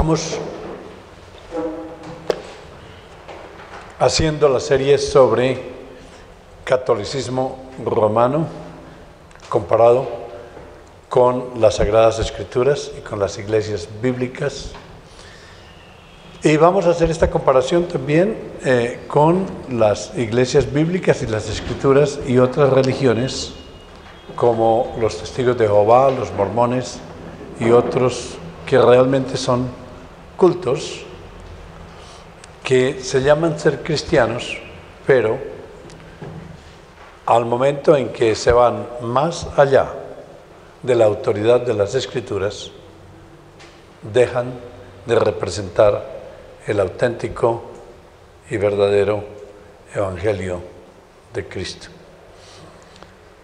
Estamos haciendo la serie sobre catolicismo romano comparado con las Sagradas Escrituras y con las iglesias bíblicas. Y vamos a hacer esta comparación también con las iglesias bíblicas y las escrituras y otras religiones como los testigos de Jehová, los mormones y otros que realmente son cultos que se llaman ser cristianos, pero al momento en que se van más allá de la autoridad de las escrituras, dejan de representar el auténtico y verdadero evangelio de Cristo.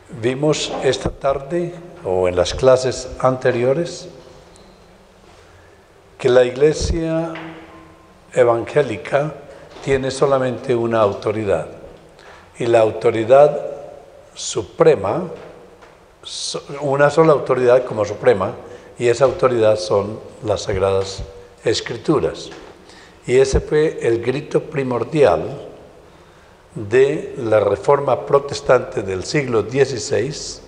Vimos esta tarde o en las clases anteriores que la iglesia evangélica tiene solamente una autoridad, y la autoridad suprema, una sola autoridad como suprema, y esa autoridad son las Sagradas Escrituras. Y ese fue el grito primordial de la Reforma Protestante del siglo XVI,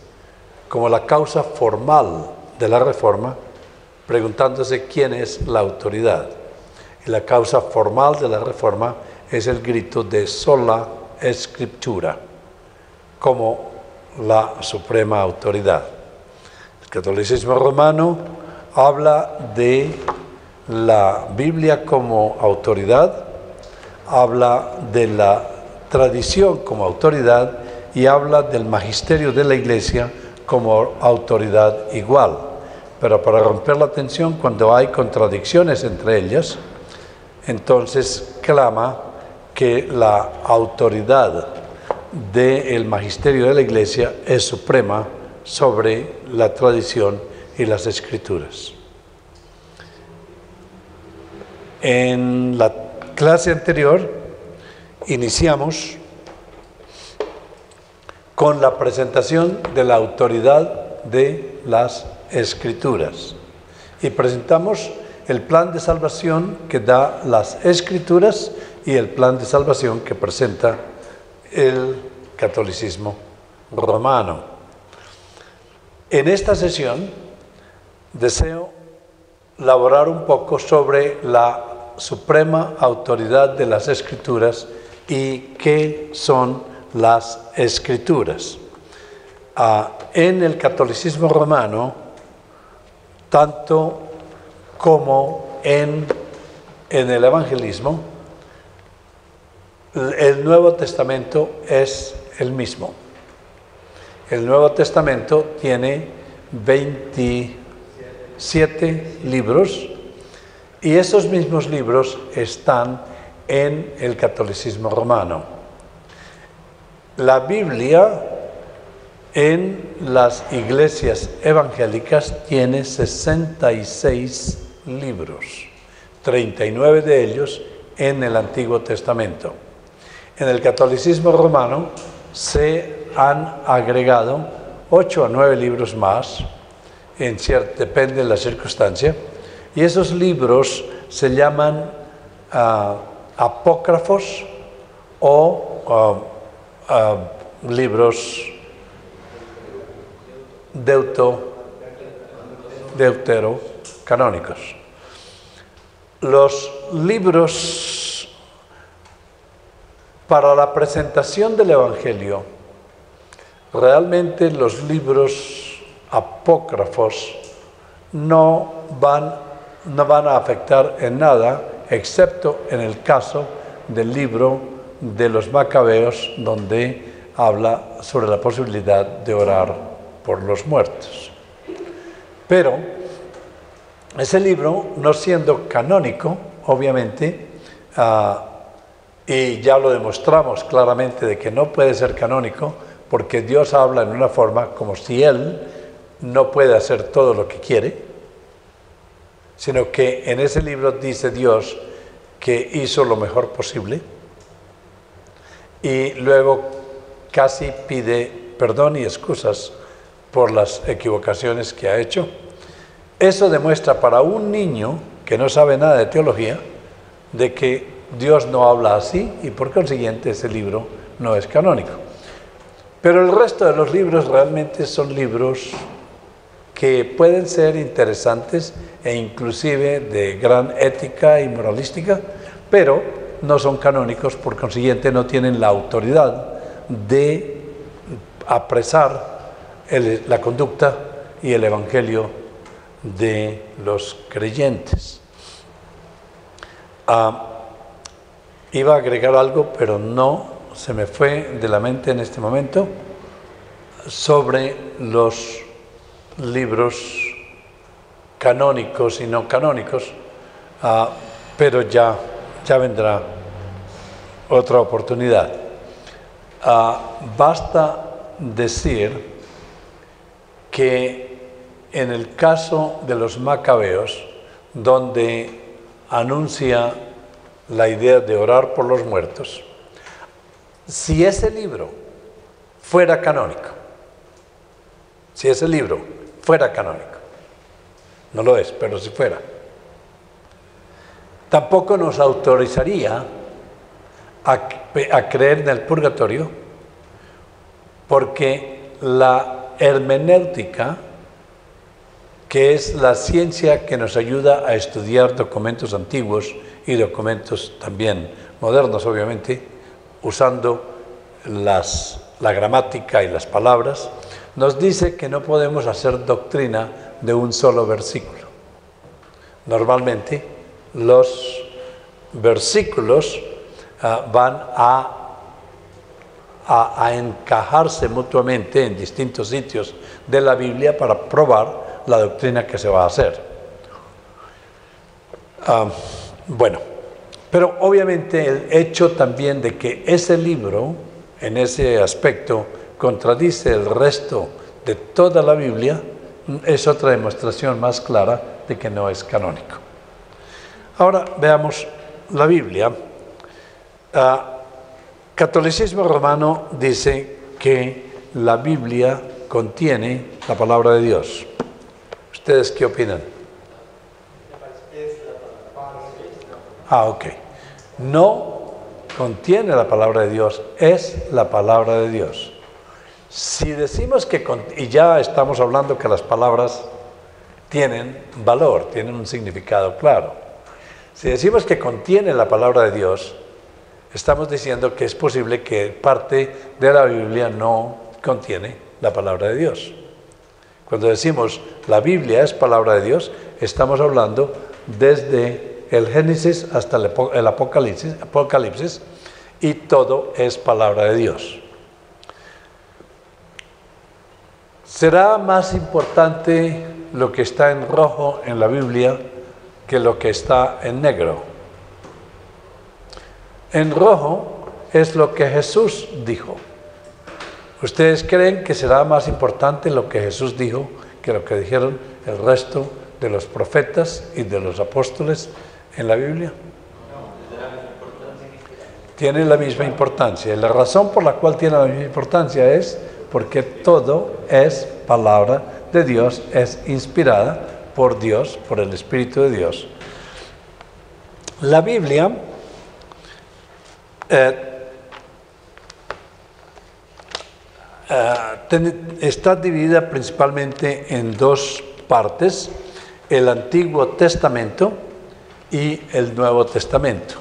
como la causa formal de la Reforma, preguntándose quién es la autoridad. Y la causa formal de la Reforma es el grito de sola Scriptura, como la suprema autoridad. El catolicismo romano habla de la Biblia como autoridad, habla de la tradición como autoridad y habla del magisterio de la Iglesia como autoridad igual. Pero para romper la tensión, cuando hay contradicciones entre ellas, entonces clama que la autoridad del magisterio de la Iglesia es suprema sobre la tradición y las escrituras. En la clase anterior iniciamos con la presentación de la autoridad de las escrituras y presentamos el plan de salvación que da las escrituras y el plan de salvación que presenta el catolicismo romano. En esta sesión deseo elaborar un poco sobre la suprema autoridad de las escrituras y qué son las escrituras. En el catolicismo romano, tanto como en el evangelismo, el Nuevo Testamento es el mismo. El Nuevo Testamento tiene 27 libros y esos mismos libros están en el catolicismo romano. La Biblia en las iglesias evangélicas tiene 66 libros, 39 de ellos en el Antiguo Testamento. En el catolicismo romano se han agregado 8 a 9 libros más, depende de la circunstancia, y esos libros se llaman apócrifos o libros deuterocanónicos. Los libros para la presentación del Evangelio, realmente los libros apócrifos no van a afectar en nada, excepto en el caso del libro de los Macabeos, donde habla sobre la posibilidad de orar por los muertos. Pero ese libro, no siendo canónico, obviamente, y ya lo demostramos claramente de que no puede ser canónico, porque Dios habla en una forma como si Él no puede hacer todo lo que quiere, sino que en ese libro dice Dios que hizo lo mejor posible y luego casi pide perdón y excusas por las equivocaciones que ha hecho. Eso demuestra para un niño que que no sabe nada de teología, de que Dios no habla así y por consiguiente ese libro no es canónico. Pero el resto de los libros realmente son libros que pueden ser interesantes e inclusive de gran ética y moralística, pero no son canónicos, por consiguiente no tienen la autoridad de apresar la conducta y el evangelio de los creyentes. Iba a agregar algo, pero no se me fue de la mente en este momento, sobre los libros canónicos y no canónicos, pero ya vendrá otra oportunidad. Basta decir que en el caso de los macabeos, donde anuncia la idea de orar por los muertos, si ese libro fuera canónico, no lo es, pero si fuera, tampoco nos autorizaría a creer en el purgatorio, porque la hermenéutica, que es la ciencia que nos ayuda a estudiar documentos antiguos y documentos también modernos, obviamente, usando la gramática y las palabras, nos dice que no podemos hacer doctrina de un solo versículo. Normalmente los versículos van a encajarse mutuamente en distintos sitios de la Biblia para probar la doctrina que se va a hacer. Bueno, pero obviamente el hecho también de que ese libro, en ese aspecto, contradice el resto de toda la Biblia, es otra demostración más clara de que no es canónico. Ahora veamos la Biblia. Catolicismo romano dice que la Biblia contiene la palabra de Dios. ¿Ustedes qué opinan? Ok. No contiene la palabra de Dios, es la palabra de Dios. Si decimos que, y ya estamos hablando que las palabras tienen valor, tienen un significado claro. Si decimos que contiene la palabra de Dios, estamos diciendo que es posible que parte de la Biblia no contiene la palabra de Dios. Cuando decimos la Biblia es palabra de Dios, estamos hablando desde el Génesis hasta el Apocalipsis, y todo es palabra de Dios. ¿Será más importante lo que está en rojo en la Biblia que lo que está en negro? En rojo es lo que Jesús dijo. ¿Ustedes creen que será más importante lo que Jesús dijo que lo que dijeron el resto de los profetas y de los apóstoles en la Biblia? Tiene la misma importancia. Y la razón por la cual tiene la misma importancia es porque todo es palabra de Dios, es inspirada por Dios, por el Espíritu de Dios. La Biblia está dividida principalmente en dos partes: el Antiguo Testamento y el Nuevo Testamento.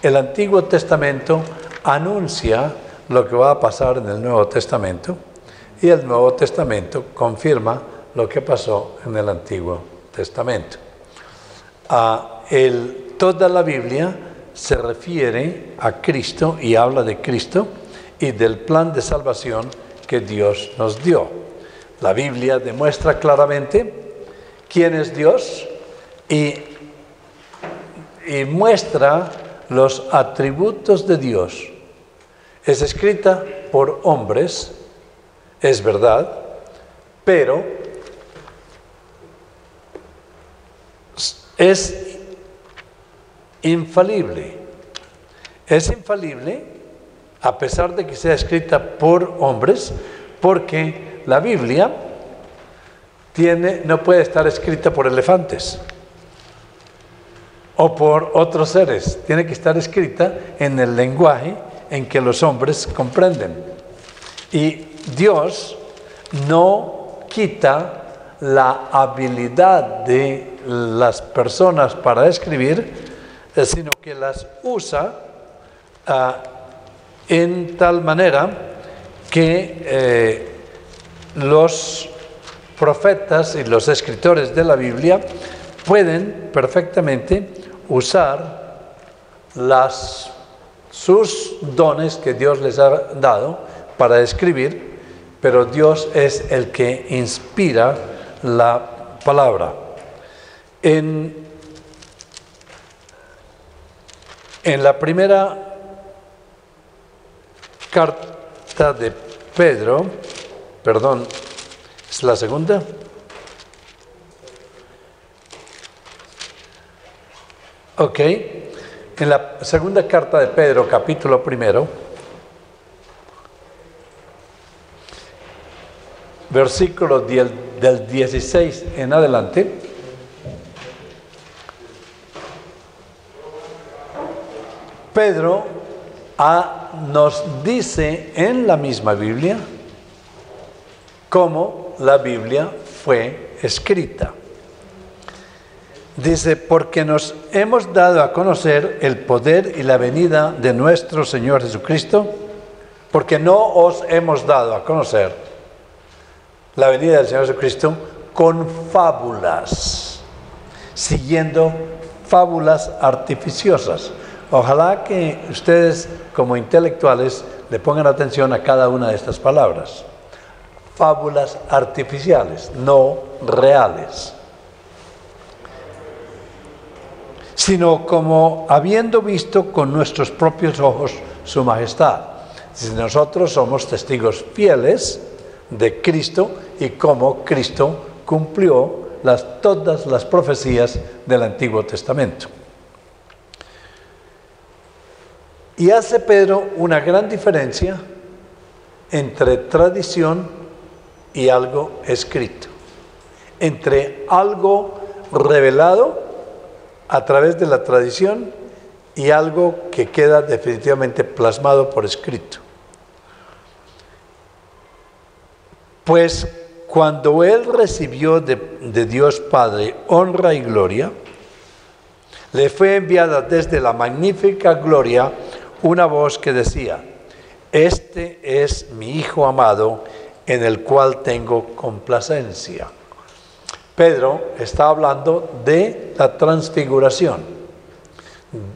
El Antiguo Testamento anuncia lo que va a pasar en el Nuevo Testamento, y el Nuevo Testamento confirma lo que pasó en el Antiguo Testamento. Toda la Biblia se refiere a Cristo y habla de Cristo y del plan de salvación que Dios nos dio. La Biblia demuestra claramente quién es Dios y muestra los atributos de Dios. Es escrita por hombres, es verdad, pero es infalible. Es infalible a pesar de que sea escrita por hombres, porque la Biblia no puede estar escrita por elefantes. o por otros seres. Tiene que estar escrita en el lenguaje en que los hombres comprenden. Y Dios no quita la habilidad de las personas para escribir, sino que las usa en tal manera que los profetas y los escritores de la Biblia pueden perfectamente usar sus dones que Dios les ha dado para escribir, pero Dios es el que inspira la palabra. En la primera carta de Pedro, perdón, ¿es la segunda? Ok, en la segunda carta de Pedro, capítulo 1, versículo del 16 en adelante, Pedro nos dice en la misma Biblia cómo la Biblia fue escrita. Dice, porque nos hemos dado a conocer el poder y la venida de nuestro Señor Jesucristo, porque no os hemos dado a conocer la venida del Señor Jesucristo con fábulas, siguiendo fábulas artificiosas. Ojalá que ustedes como intelectuales le pongan atención a cada una de estas palabras. Fábulas artificiales, no reales. Sino como habiendo visto con nuestros propios ojos su majestad. Si nosotros somos testigos fieles de Cristo y cómo Cristo cumplió todas las profecías del Antiguo Testamento. Y hace Pedro una gran diferencia entre tradición y algo escrito, entre algo revelado a través de la tradición y algo que queda definitivamente plasmado por escrito. Pues cuando él recibió de Dios Padre honra y gloria, le fue enviada desde la magnífica gloria una voz que decía: este es mi Hijo amado, en el cual tengo complacencia. Pedro está hablando de la transfiguración.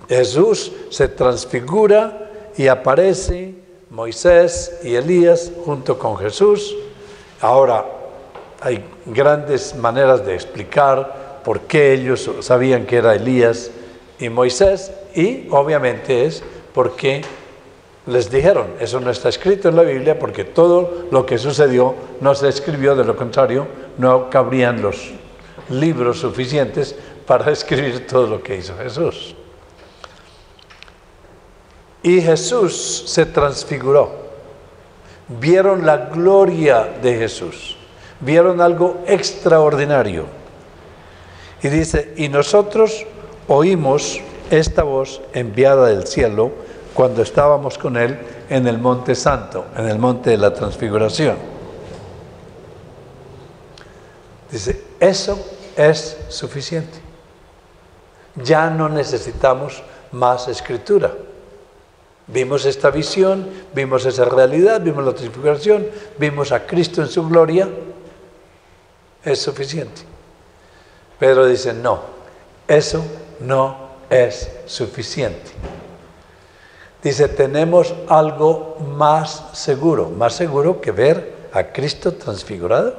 Jesús se transfigura y aparece Moisés y Elías junto con Jesús. Ahora, hay grandes maneras de explicar por qué ellos sabían que era Elías y Moisés, y obviamente es porque les dijeron, eso no está escrito en la Biblia, porque todo lo que sucedió no se escribió, de lo contrario, no cabrían los libros suficientes para escribir todo lo que hizo Jesús. Y Jesús se transfiguró. Vieron la gloria de Jesús, vieron algo extraordinario. Y dice, y nosotros oímos esta voz enviada del cielo cuando estábamos con él en el Monte Santo, en el Monte de la Transfiguración. Dice, eso es suficiente. Ya no necesitamos más escritura. Vimos esta visión, vimos esa realidad, vimos la transfiguración, vimos a Cristo en su gloria. Es suficiente. Pedro dice, no, eso no es suficiente. Dice, tenemos algo más seguro que ver a Cristo transfigurado.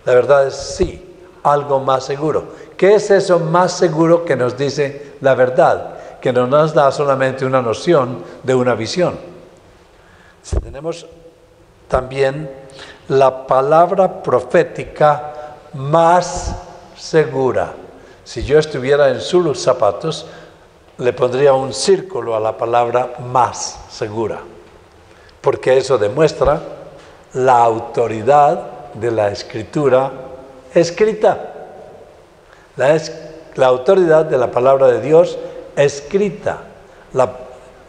La verdad es sí, algo más seguro. ¿Qué es eso más seguro que nos dice la verdad? Que no nos da solamente una noción de una visión. Tenemos también la palabra profética más segura. Si yo estuviera en sus zapatos, le pondría un círculo a la palabra más segura, porque eso demuestra la autoridad de la escritura escrita. la autoridad de la palabra de Dios escrita,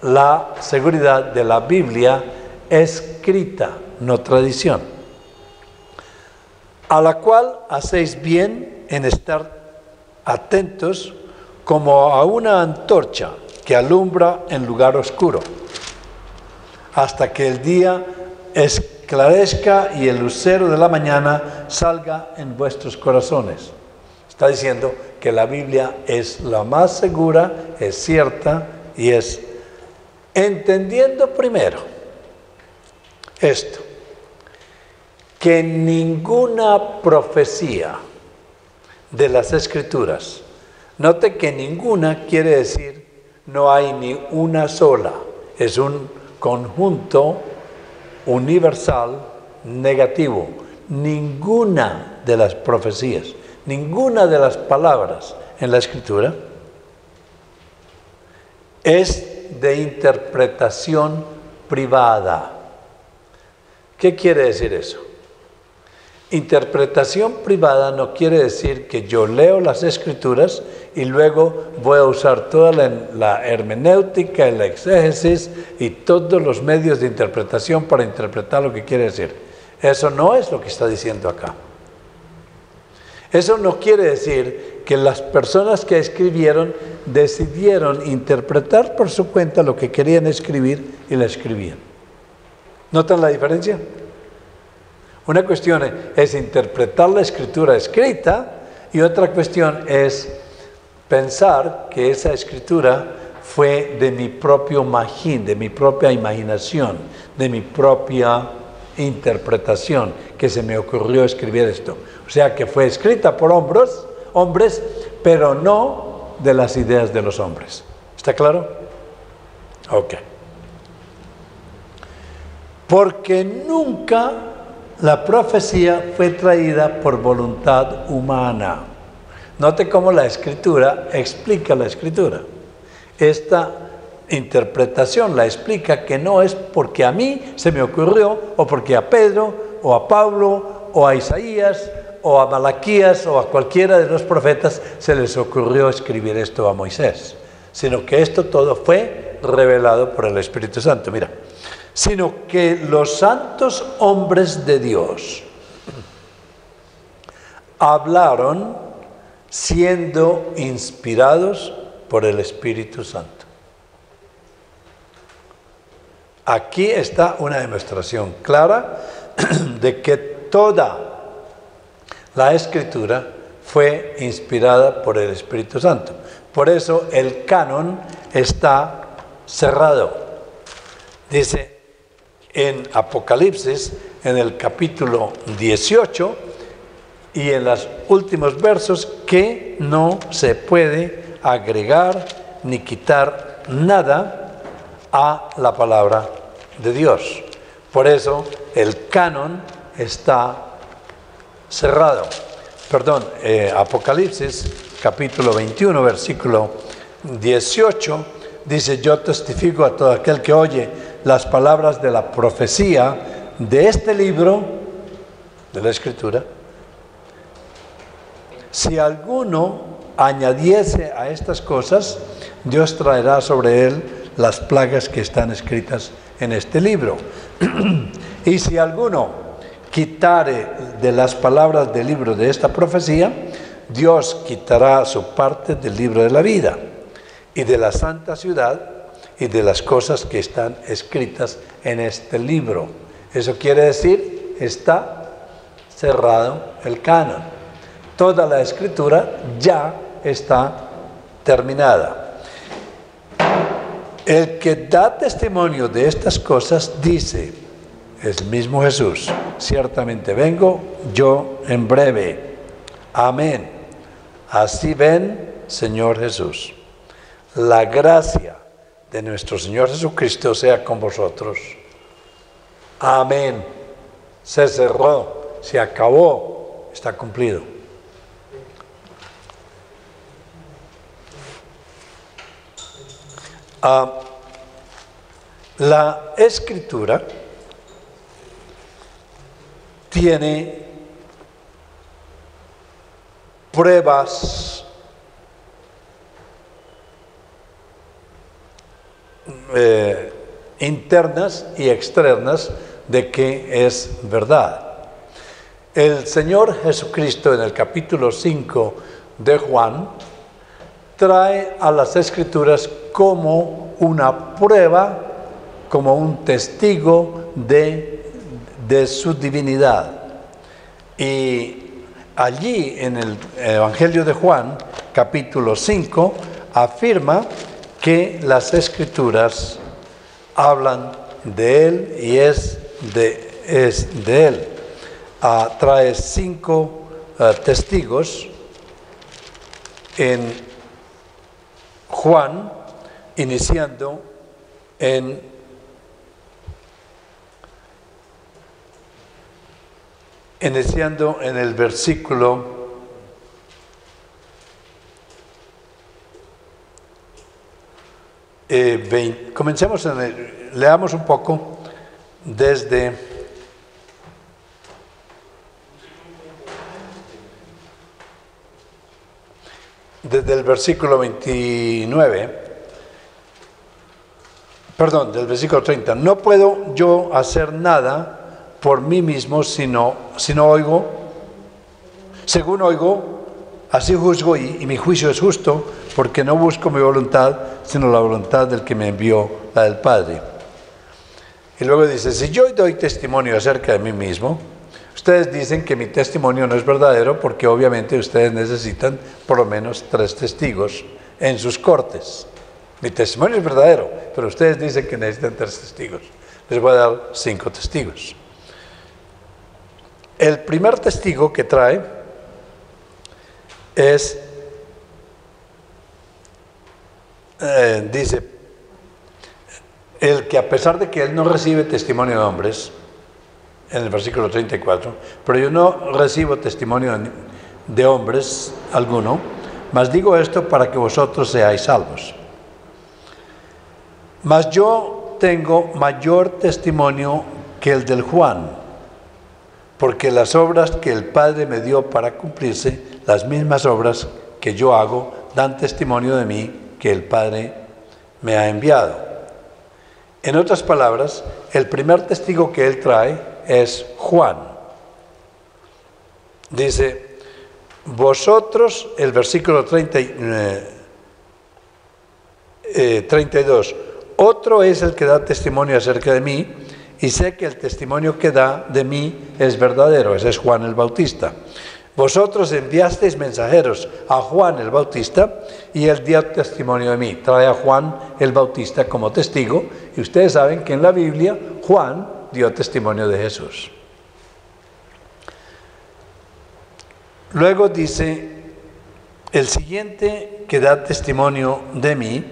la seguridad de la Biblia escrita, no tradición, a la cual hacéis bien en estar atentos como a una antorcha que alumbra en lugar oscuro, hasta que el día esclarezca y el lucero de la mañana salga en vuestros corazones. Está diciendo que la Biblia es la más segura, es cierta y es entendiendo primero esto, que ninguna profecía de las Escrituras, note que ninguna quiere decir no hay ni una sola, es un conjunto universal negativo. Ninguna de las profecías, ninguna de las palabras en la Escritura es de interpretación privada. ¿Qué quiere decir eso? Interpretación privada no quiere decir que yo leo las Escrituras y luego voy a usar toda la hermenéutica, la exégesis y todos los medios de interpretación para interpretar lo que quiere decir. Eso no es lo que está diciendo acá. Eso no quiere decir que las personas que escribieron decidieron interpretar por su cuenta lo que querían escribir y la escribían. ¿Notan la diferencia? Una cuestión es interpretar la escritura escrita y otra cuestión es pensar que esa escritura fue de mi propio magín, de mi propia imaginación, de mi propia interpretación, que se me ocurrió escribir esto. O sea, que fue escrita por hombres, pero no de las ideas de los hombres. ¿Está claro? Ok. Porque nunca la profecía fue traída por voluntad humana. Note cómo la Escritura explica la Escritura. Esta interpretación la explica que no es porque a mí se me ocurrió, o porque a Pedro, o a Pablo, o a Isaías, o a Malaquías, o a cualquiera de los profetas se les ocurrió escribir esto a Moisés, sino que esto todo fue revelado por el Espíritu Santo. Mira, sino que los santos hombres de Dios hablaron siendo inspirados por el Espíritu Santo. Aquí está una demostración clara de que toda la Escritura fue inspirada por el Espíritu Santo. Por eso el canon está cerrado. Dice en Apocalipsis, en el capítulo 18 y en los últimos versos, que no se puede agregar ni quitar nada a la palabra de Dios. Por eso el canon está cerrado. Apocalipsis capítulo 21 versículo 18 dice: yo testifico a todo aquel que oye las palabras de la profecía de este libro de la Escritura, si alguno añadiese a estas cosas, Dios traerá sobre él las plagas que están escritas en este libro. Y si alguno quitare de las palabras del libro de esta profecía, Dios quitará su parte del libro de la vida y de la santa ciudad y de las cosas que están escritas en este libro. Eso quiere decir, está cerrado el canon. Toda la Escritura ya está terminada. El que da testimonio de estas cosas dice, es el mismo Jesús: ciertamente vengo yo en breve. Amén. Así ven, Señor Jesús. La gracia de nuestro Señor Jesucristo sea con vosotros. Amén. Se cerró, se acabó, está cumplido. La Escritura tiene pruebas internas y externas de que es verdad. El Señor Jesucristo, en el capítulo 5 de Juan, trae a las Escrituras como una prueba, como un testigo de su divinidad. Y allí en el Evangelio de Juan, capítulo 5, afirma que las Escrituras hablan de Él y es de Él. Trae 5 testigos en Juan, iniciando en el versículo 20. Comencemos leamos un poco desde el versículo 29, perdón, del versículo 30. No puedo yo hacer nada por mí mismo, sino oigo, según oigo, así juzgo, y mi juicio es justo, porque no busco mi voluntad, sino la voluntad del que me envió, la del Padre. Y luego dice, si yo doy testimonio acerca de mí mismo, ustedes dicen que mi testimonio no es verdadero, porque obviamente ustedes necesitan por lo menos 3 testigos en sus cortes. Mi testimonio es verdadero, pero ustedes dicen que necesitan 3 testigos. Les voy a dar 5 testigos. El primer testigo que trae es, dice, el que a pesar de que él no recibe testimonio de hombres, en el versículo 34, pero yo no recibo testimonio de hombres alguno, mas digo esto para que vosotros seáis salvos. Mas yo tengo mayor testimonio que el del Juan, porque las obras que el Padre me dio para cumplirse, las mismas obras que yo hago, dan testimonio de mí que el Padre me ha enviado. En otras palabras, el primer testigo que él trae es Juan. Dice, vosotros, el versículo 32, otro es el que da testimonio acerca de mí, y sé que el testimonio que da de mí es verdadero. Ese es Juan el Bautista. Vosotros enviasteis mensajeros a Juan el Bautista y él dio testimonio de mí. Trae a Juan el Bautista como testigo, y ustedes saben que en la Biblia Juan dio testimonio de Jesús. Luego dice, el siguiente que da testimonio de mí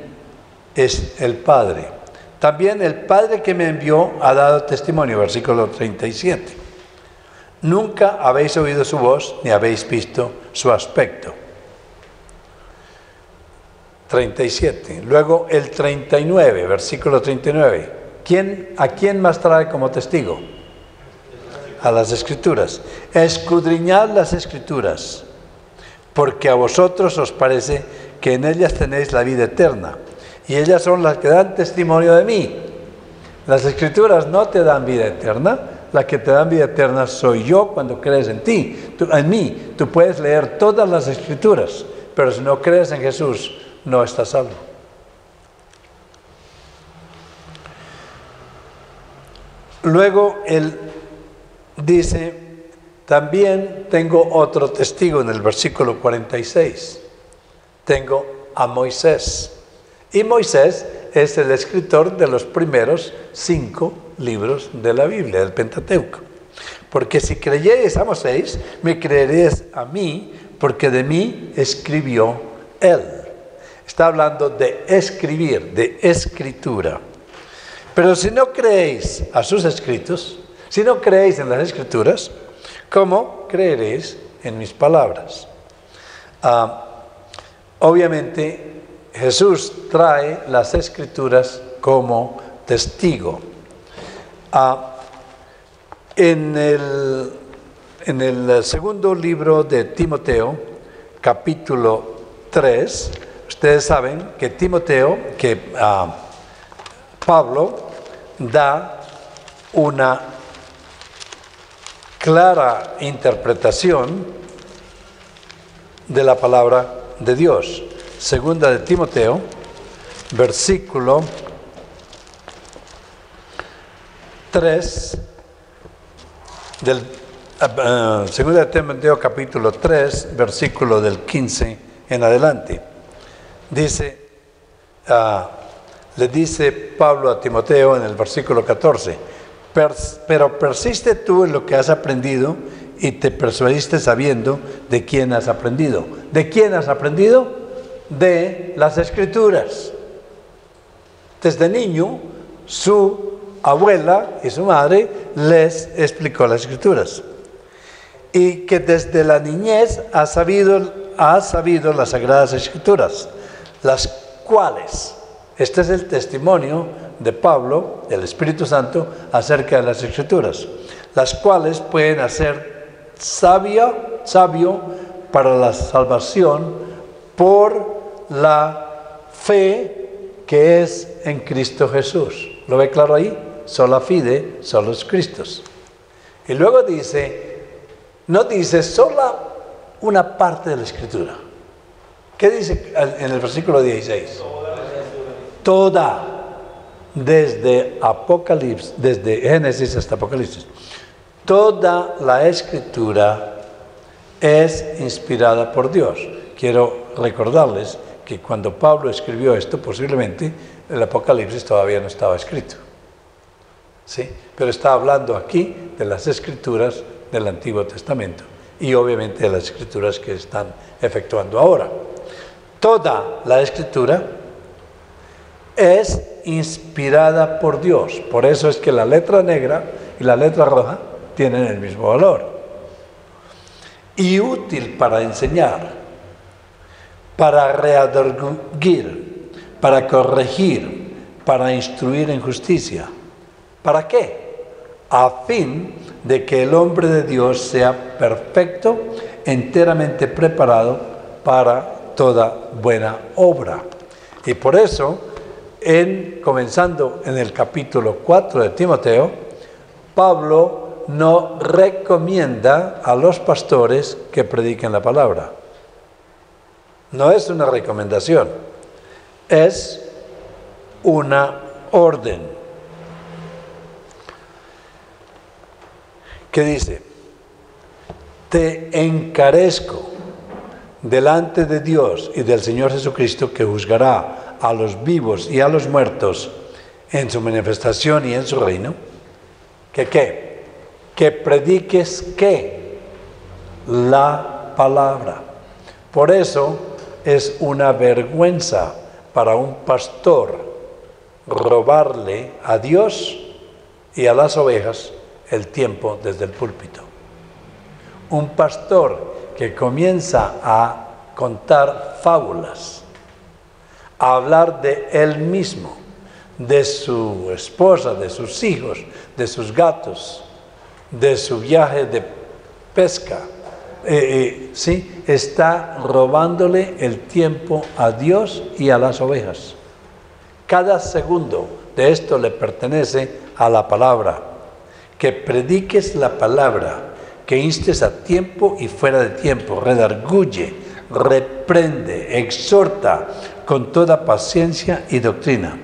es el Padre. También el Padre que me envió ha dado testimonio, versículo 37. Nunca habéis oído su voz, ni habéis visto su aspecto. 37. Luego el 39, versículo 39. ¿A quién más trae como testigo? A las Escrituras. Escudriñad las Escrituras, porque a vosotros os parece que en ellas tenéis la vida eterna, y ellas son las que dan testimonio de mí. Las Escrituras no te dan vida eterna. La que te dan vida eterna soy yo cuando crees en ti, en mí. Tú puedes leer todas las Escrituras, pero si no crees en Jesús, no estás salvo. Luego él dice, también tengo otro testigo en el versículo 46. Tengo a Moisés. Y Moisés es el escritor de los primeros 5 libros de la Biblia, del Pentateuco. Porque si creyereis a Moisés, me creeréis a mí, porque de mí escribió él. Está hablando de escribir, de escritura. Pero si no creéis a sus escritos, si no creéis en las Escrituras, ¿cómo creeréis en mis palabras? Obviamente, Jesús trae las Escrituras como testigo. En el segundo libro de Timoteo, capítulo 3, ustedes saben que Timoteo, Pablo da una clara interpretación de la palabra de Dios. Segunda de Timoteo, versículo 3, segunda de Timoteo capítulo 3, versículo del 15 en adelante. Dice, le dice Pablo a Timoteo en el versículo 14, pero persiste tú en lo que has aprendido y te persuadiste sabiendo de quién has aprendido. ¿De quién has aprendido? De las Escrituras. Desde niño, su abuela y su madre les explicó las Escrituras. Y que desde la niñez has sabido las Sagradas Escrituras, las cuales, este es el testimonio de Pablo, del Espíritu Santo, acerca de las Escrituras, las cuales pueden hacer sabio para la salvación por la fe que es en Cristo Jesús. ¿Lo ve claro ahí? Sola fide, solos Cristos. Y luego dice, no dice sola una parte de la Escritura. ¿Qué dice en el versículo 16? Toda, desde Génesis hasta Apocalipsis. Toda la Escritura es inspirada por Dios. Quiero recordarles que cuando Pablo escribió esto, posiblemente el Apocalipsis todavía no estaba escrito. ¿Sí? Pero está hablando aquí de las Escrituras del Antiguo Testamento y obviamente de las Escrituras que están efectuando ahora. Toda la Escritura es inspirada por Dios. Por eso es que la letra negra y la letra roja tienen el mismo valor. Y útil para enseñar, para redarguir, para corregir, para instruir en justicia. ¿Para qué? A fin de que el hombre de Dios sea perfecto, enteramente preparado para toda buena obra. Y por eso, comenzando en el capítulo 4 de Timoteo, Pablo no recomienda a los pastores que prediquen la palabra. No es una recomendación, es una orden. ¿Qué dice? Te encarezco delante de Dios y del Señor Jesucristo, que juzgará a los vivos y a los muertos en su manifestación y en su reino. Que prediques la palabra. Por eso es una vergüenza para un pastor robarle a Dios y a las ovejas el tiempo desde el púlpito. Un pastor que comienza a contar fábulas, a hablar de él mismo, de su esposa, de sus hijos, de sus gatos, de su viaje de pesca, ¿sí? Está robándole el tiempo a Dios y a las ovejas. Cada segundo de esto le pertenece a la palabra. Que prediques la palabra, que instes a tiempo y fuera de tiempo, redarguye, reprende, exhorta con toda paciencia y doctrina.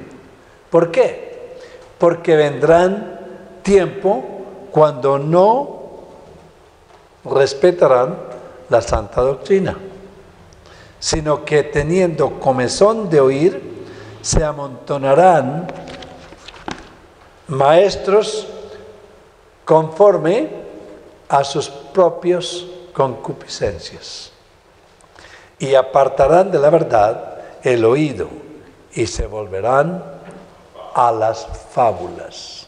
¿Por qué? Porque vendrán tiempo cuando no respetarán la santa doctrina, sino que teniendo comezón de oír, se amontonarán maestros conforme a sus propios concupiscencias, y apartarán de la verdad el oído, y se volverán a las fábulas.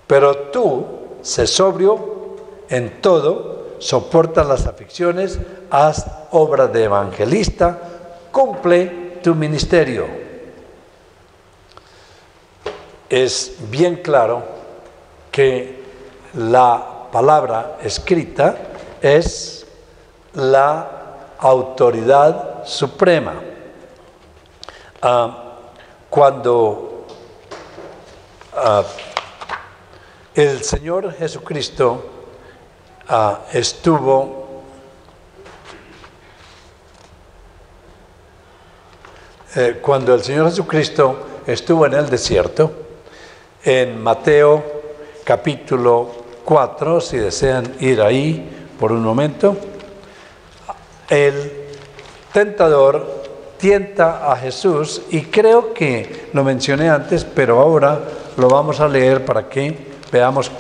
Pero tú, sé sobrio en todo, soporta las aflicciones, haz obra de evangelista, cumple tu ministerio. Es bien claro que la palabra escrita es la autoridad suprema. cuando el Señor Jesucristo cuando el Señor Jesucristo estuvo en el desierto, en Mateo capítulo 4, si desean ir ahí por un momento, el tentador tienta a Jesús, y creo que lo mencioné antes, pero ahora lo vamos a leer para que veamos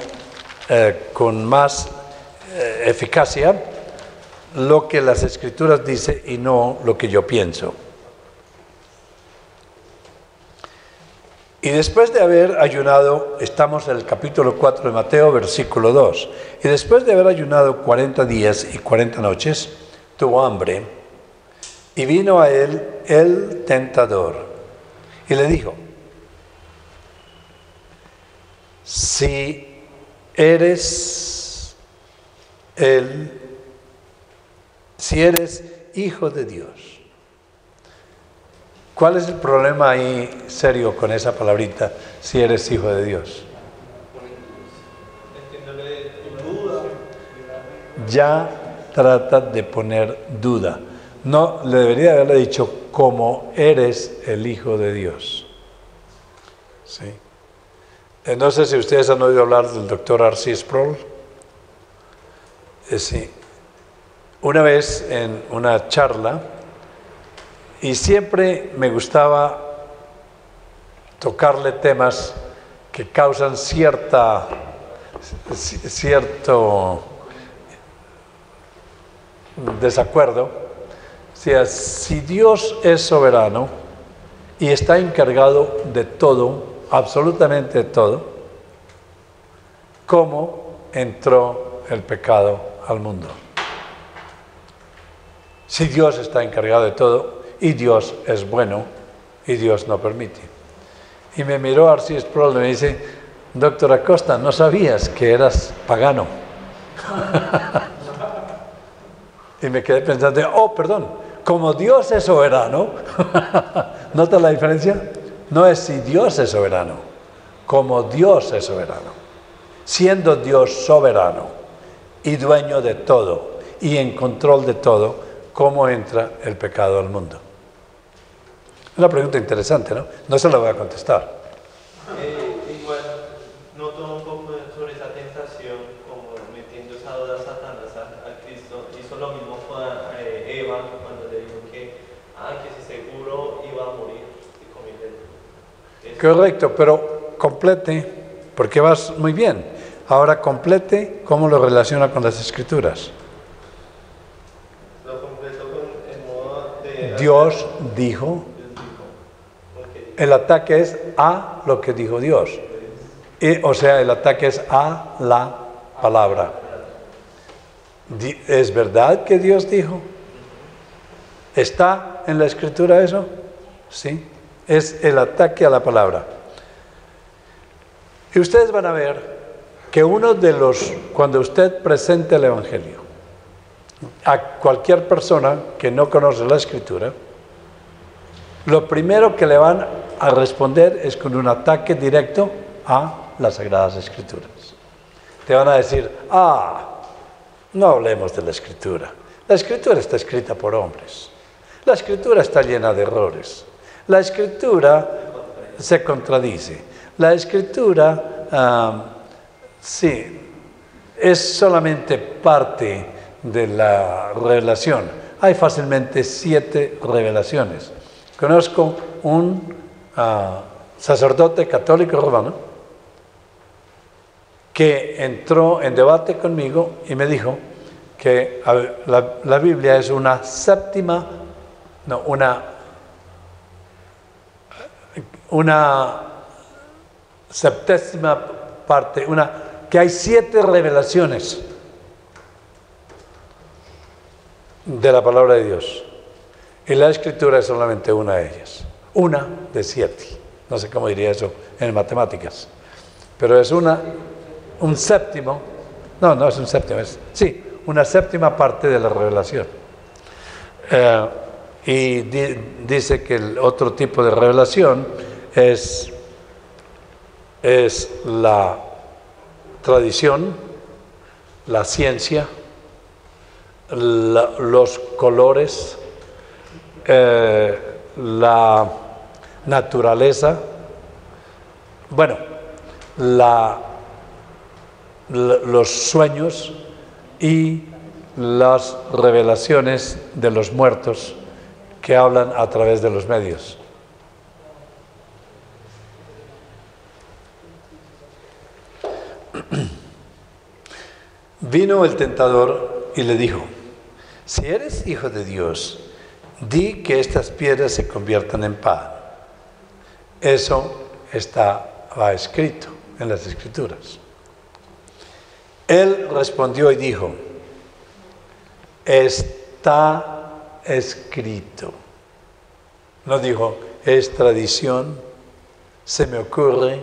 con más eficacia lo que las Escrituras dicen y no lo que yo pienso. Y después de haber ayunado, estamos en el capítulo 4 de Mateo, versículo 2, y después de haber ayunado 40 días y 40 noches, tuvo hambre, y vino a él el tentador, y le dijo: si eres hijo de Dios. ¿Cuál es el problema ahí serio con esa palabrita, si eres hijo de Dios? Ya trata de poner duda. No, le debería haberle dicho: como eres el hijo de Dios. ¿Sí? No sé si ustedes han oído hablar del doctor R.C. Sproul. Sí. Una vez en una charla, y siempre me gustaba tocarle temas que causan cierto desacuerdo. O sea, si Dios es soberano y está encargado de todo, absolutamente de todo, ¿cómo entró el pecado al mundo? Si Dios está encargado de todo, y Dios es bueno, y Dios no permite. Y me miró R.C. Sproul y me dice: doctor Acosta, ¿no sabías que eras pagano? Y me quedé pensando: oh, perdón, como Dios es soberano. ¿Nota la diferencia? No es si Dios es soberano, como Dios es soberano. Siendo Dios soberano y dueño de todo y en control de todo, ¿cómo entra el pecado al mundo? Una pregunta interesante, ¿no? No se la voy a contestar. Igual, noto un poco sobre esa tentación, como metiendo esa duda a Satanás a Cristo. Hizo lo mismo con Eva, cuando le dijo que si seguro iba a morir. Correcto, pero complete, porque vas muy bien. Ahora complete, ¿cómo lo relaciona con las Escrituras? Lo completo con el modo de... Dios dijo. El ataque es a lo que dijo Dios. O sea, el ataque es a la palabra. ¿Es verdad que Dios dijo? ¿Está en la Escritura eso? Sí. Es el ataque a la palabra. Y ustedes van a ver que cuando usted presente el Evangelio a cualquier persona que no conoce la Escritura, lo primero que le van a responder es con un ataque directo a las Sagradas Escrituras. Te van a decir: no hablemos de la Escritura. La Escritura está escrita por hombres. La Escritura está llena de errores. La Escritura se contradice. La Escritura, sí, es solamente parte de la revelación. Hay fácilmente 7 revelaciones. Conozco un sacerdote católico romano que entró en debate conmigo y me dijo que la Biblia es una septésima parte, que hay 7 revelaciones de la palabra de Dios, y la Escritura es solamente una de ellas, una de 7. No sé cómo diría eso en matemáticas, pero es un séptimo, no es un séptimo, una séptima parte de la revelación. Y dice que el otro tipo de revelación es la tradición, la ciencia, los colores, la naturaleza, bueno, los sueños y las revelaciones de los muertos que hablan a través de los medios. Vino el tentador y le dijo: si eres hijo de Dios, di que estas piedras se conviertan en pan. Eso estaba escrito en las Escrituras. Él respondió y dijo: está escrito. No dijo, es tradición, se me ocurre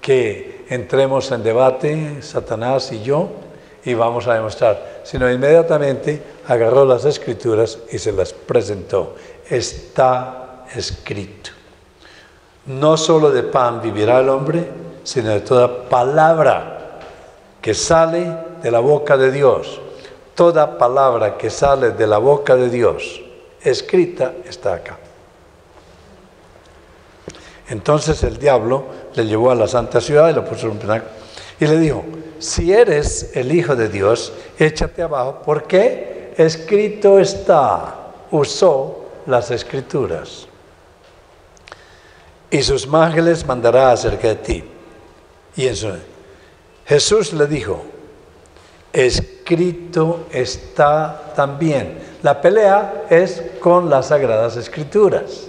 que entremos en debate, Satanás y yo, y vamos a demostrar, sino inmediatamente agarró las Escrituras y se las presentó. Está escrito. No solo de pan vivirá el hombre, sino de toda palabra que sale de la boca de Dios. Toda palabra que sale de la boca de Dios, escrita, está acá. Entonces el diablo le llevó a la santa ciudad y lo puso en un penacho y le dijo: si eres el Hijo de Dios, échate abajo, porque escrito está. Usó las Escrituras. Y sus ángeles mandará acerca de ti. Y eso, Jesús le dijo: escrito está también. La pelea es con las Sagradas Escrituras.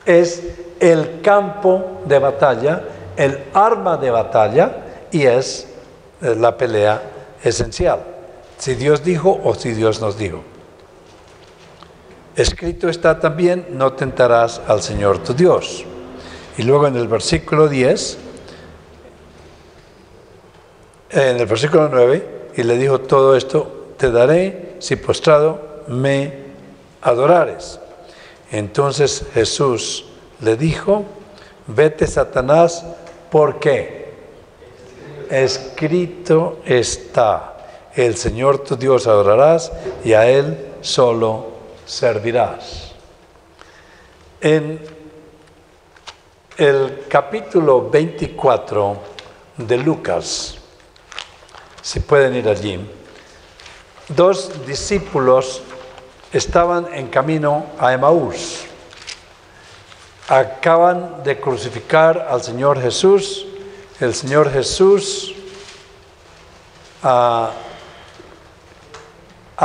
Es el campo de batalla, el arma de batalla, y es la pelea esencial. Si Dios dijo o si Dios nos dijo. Escrito está también: no tentarás al Señor tu Dios. Y luego en el versículo 10, en el versículo 9, y le dijo: todo esto te daré si postrado me adorares. Entonces Jesús le dijo: vete, Satanás, ¿por qué? Escrito está: el Señor tu Dios adorarás y a Él solo servirás. En el capítulo 24 de Lucas, si pueden ir allí, dos discípulos estaban en camino a Emaús. Acaban de crucificar al Señor Jesús. El Señor Jesús ha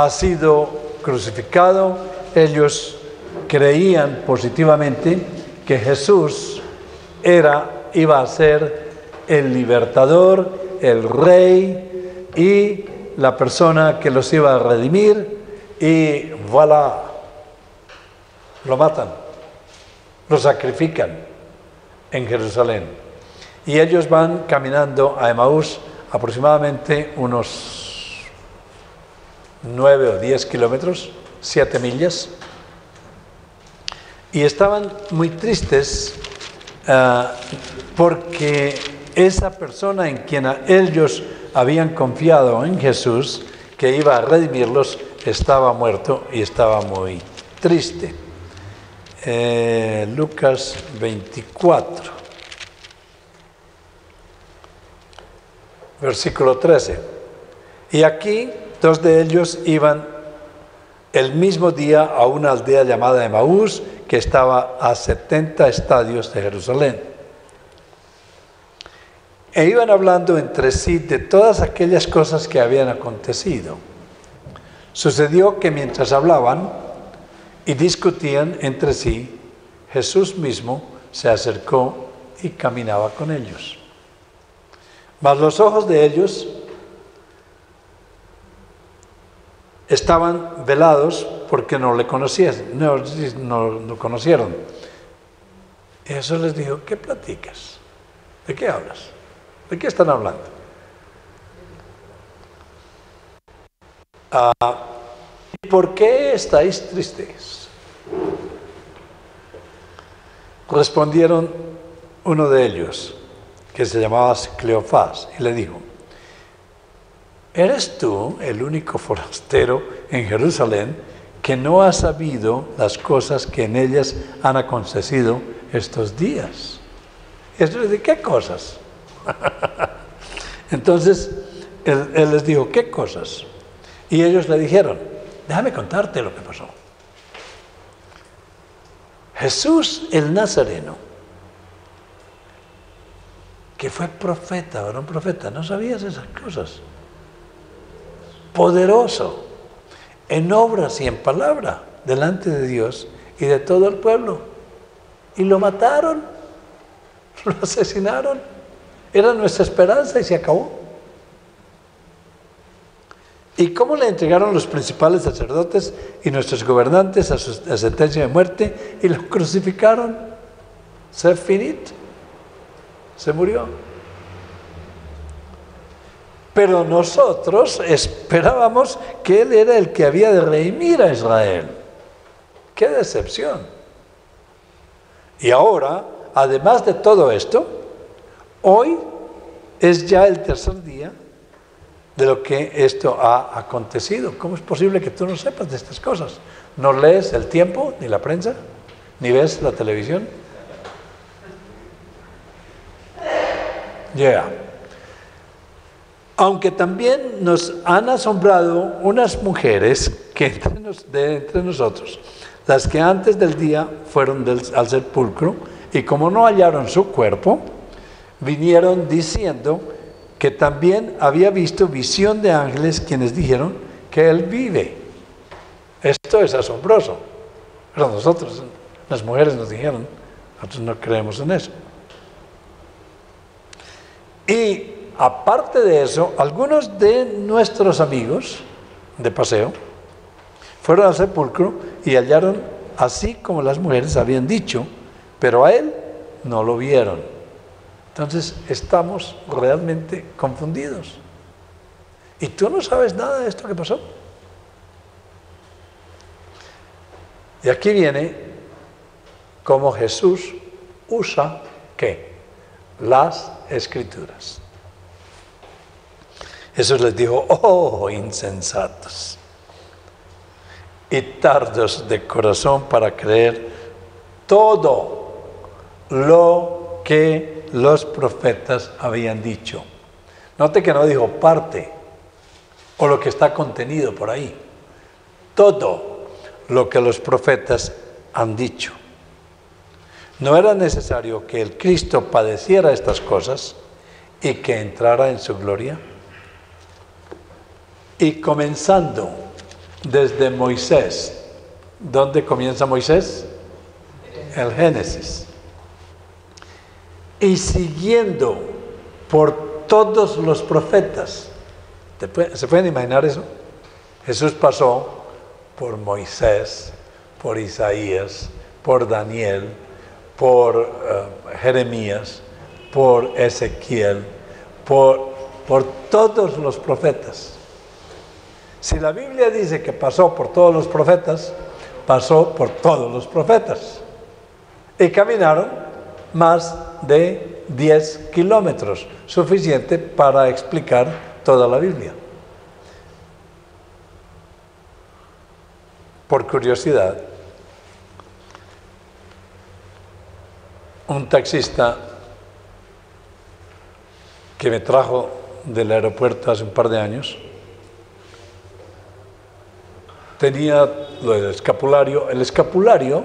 sido crucificado. Ellos creían positivamente que Jesús iba a ser el libertador, el rey y la persona que los iba a redimir, y voilà, lo matan, lo sacrifican en Jerusalén. Y ellos van caminando a Emaús aproximadamente unos 9 o 10 kilómetros, 7 millas, y estaban muy tristes porque esa persona en quien ellos habían confiado en Jesús, que iba a redimirlos, estaba muerto y estaba muy triste. Lucas 24, versículo 13. Y aquí dos de ellos iban el mismo día a una aldea llamada Emaús, que estaba a 70 estadios de Jerusalén. E iban hablando entre sí de todas aquellas cosas que habían acontecido. Sucedió que mientras hablaban y discutían entre sí, Jesús mismo se acercó y caminaba con ellos. Mas los ojos de ellos estaban velados porque no le conocían, no conocieron. Y Jesús les dijo: ¿qué platicas? ¿De qué hablas? ¿De qué están hablando? ¿Y por qué estáis tristes? Respondieron: uno de ellos, que se llamaba Cleofás, y le dijo: ¿eres tú el único forastero en Jerusalén que no ha sabido las cosas que en ellas han acontecido estos días? ¿De qué cosas? Entonces él les dijo: ¿qué cosas? Y ellos le dijeron: déjame contarte lo que pasó. Jesús el Nazareno, que fue profeta, varón profeta, ¿no sabías esas cosas? Poderoso en obras y en palabra delante de Dios y de todo el pueblo. Y lo mataron, lo asesinaron. Era nuestra esperanza y se acabó. ¿Y cómo le entregaron los principales sacerdotes y nuestros gobernantes a sentencia de muerte y lo crucificaron? C'est finit. Se murió. Pero nosotros esperábamos que Él era el que había de redimir a Israel. ¡Qué decepción! Y ahora, además de todo esto, hoy es ya el tercer día de lo que esto ha acontecido. ¿Cómo es posible que tú no sepas de estas cosas? ¿No lees el tiempo, ni la prensa, ni ves la televisión? Aunque también nos han asombrado unas mujeres que entre nosotros, las que antes del día fueron al sepulcro, y como no hallaron su cuerpo, vinieron diciendo que también había visto visión de ángeles quienes dijeron que Él vive. Esto es asombroso. Pero nosotros, las mujeres nos dijeron, nosotros no creemos en eso. Y aparte de eso, algunos de nuestros amigos de paseo fueron al sepulcro y hallaron así como las mujeres habían dicho, pero a Él no lo vieron. Entonces estamos realmente confundidos. ¿Y tú no sabes nada de esto que pasó? Y aquí viene cómo Jesús usa, ¿qué? Las Escrituras. Jesús les dijo: oh, insensatos y tardos de corazón para creer todo lo que los profetas habían dicho. Note que no dijo parte o lo que está contenido por ahí. Todo lo que los profetas han dicho. ¿No era necesario que el Cristo padeciera estas cosas y que entrara en su gloria? Y comenzando desde Moisés. ¿Dónde comienza Moisés? El Génesis. Y siguiendo por todos los profetas. ¿Se pueden imaginar eso? Jesús pasó por Moisés, por Isaías, por Daniel, por Jeremías, por Ezequiel, por todos los profetas. Si la Biblia dice que pasó por todos los profetas, pasó por todos los profetas. Y caminaron más de 10 kilómetros, suficiente para explicar toda la Biblia. Por curiosidad, un taxista que me trajo del aeropuerto hace un par de años tenía lo del escapulario. El escapulario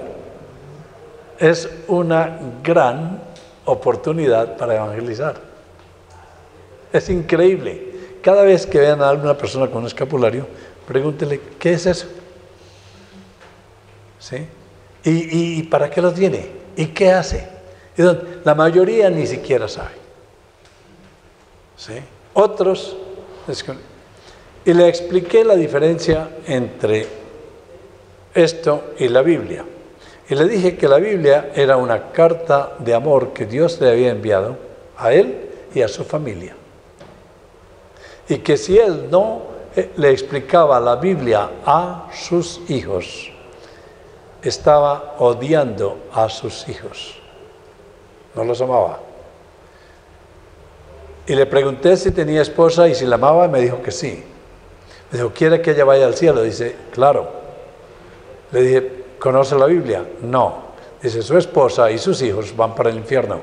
es una gran oportunidad para evangelizar. Es increíble. Cada vez que vean a alguna persona con un escapulario, pregúntele: ¿qué es eso? ¿Sí? ¿Y para qué lo tiene? ¿Y qué hace? La mayoría ni siquiera sabe. ¿Sí? Otros, y le expliqué la diferencia entre esto y la Biblia. Y le dije que la Biblia era una carta de amor que Dios le había enviado a él y a su familia. Y que si él no le explicaba la Biblia a sus hijos, estaba odiando a sus hijos. no los amaba. Y le pregunté si tenía esposa y si la amaba, y me dijo que sí. Me dijo, ¿quiere que ella vaya al cielo? Dice, claro. Le dije, ¿conoce la Biblia? No. Dice, su esposa y sus hijos van para el infierno.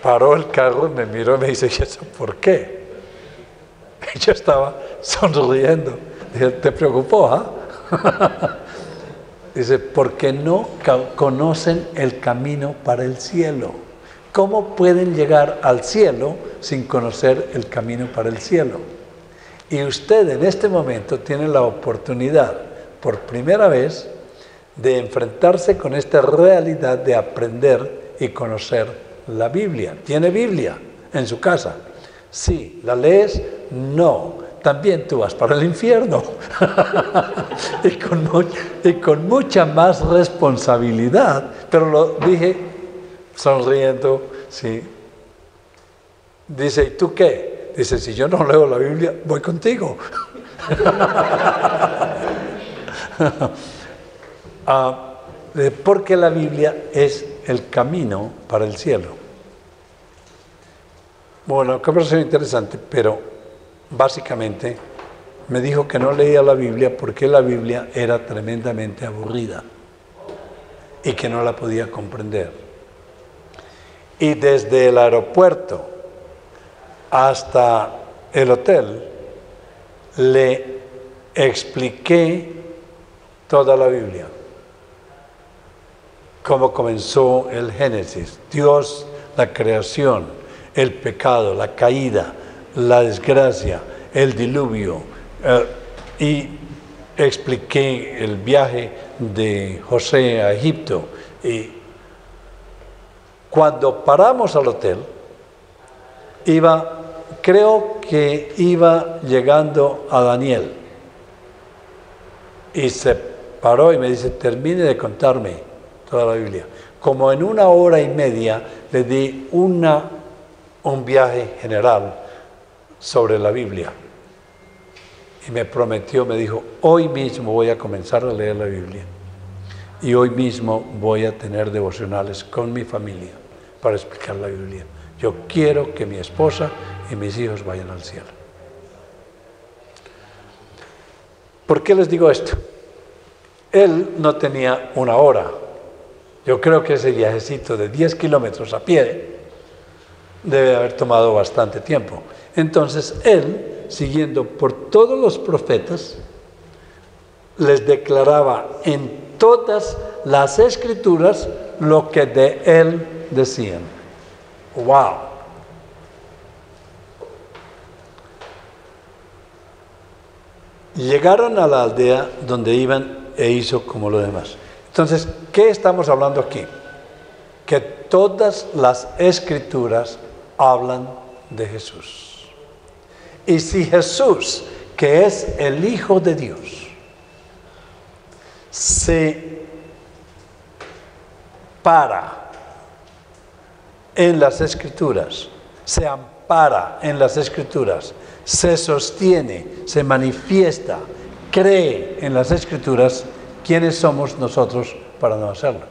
Paró el carro, me miró y me dice, ¿y eso por qué? Y yo estaba sonriendo. Dije, ¿te preocupó, ah? Dice, porque no conocen el camino para el cielo. ¿Cómo pueden llegar al cielo sin conocer el camino para el cielo? Y usted en este momento tiene la oportunidad, por primera vez, de enfrentarse con esta realidad de aprender y conocer la Biblia. ¿Tiene Biblia en su casa? Sí. ¿La lees? No. También tú vas para el infierno. y con mucha más responsabilidad. Pero lo dije sonriendo, sí. Dice, ¿y tú qué? Dice, si yo no leo la Biblia, voy contigo. Porque la Biblia es el camino para el cielo. Bueno, conversación interesante, pero básicamente me dijo que no leía la Biblia porque la Biblia era tremendamente aburrida y que no la podía comprender. Y desde el aeropuerto hasta el hotel le expliqué toda la Biblia. Cómo comenzó el Génesis, Dios, la creación, el pecado, la caída, la desgracia, el diluvio, y expliqué el viaje de José a Egipto. Y cuando paramos al hotel, creo que iba llegando a Daniel, y se paró y me dice, termine de contarme toda la Biblia. Como en 1 hora y media le di un viaje general sobre la Biblia. Y me prometió, me dijo, hoy mismo voy a comenzar a leer la Biblia. Y hoy mismo voy a tener devocionales con mi familia para explicar la Biblia. Yo quiero que mi esposa y mis hijos vayan al cielo. ¿Por qué les digo esto? Él no tenía 1 hora. Yo creo que ese viajecito de 10 kilómetros a pie debe haber tomado bastante tiempo. Entonces él, siguiendo por todos los profetas, les declaraba en todas las escrituras lo que de él decían. ¡Wow! Llegaron a la aldea donde iban e hizo como lo demás. Entonces, ¿qué estamos hablando aquí? Que todas las escrituras hablan de Jesús. Y si Jesús, que es el Hijo de Dios, se para en las escrituras, se ampara en las escrituras, se sostiene, se manifiesta, cree en las escrituras, ¿quiénes somos nosotros para no hacerlo?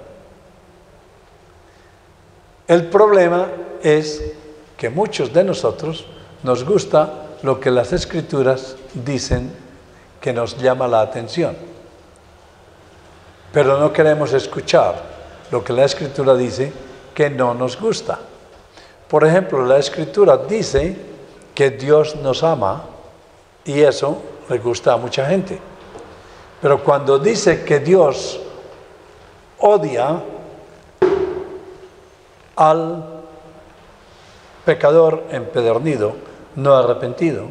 El problema es que muchos de nosotros nos gusta lo que las escrituras dicen que nos llama la atención, pero no queremos escuchar lo que la escritura dice que no nos gusta. Por ejemplo, la escritura dice que Dios nos ama y eso le gusta a mucha gente. Pero cuando dice que Dios odia al pecador empedernido, no arrepentido,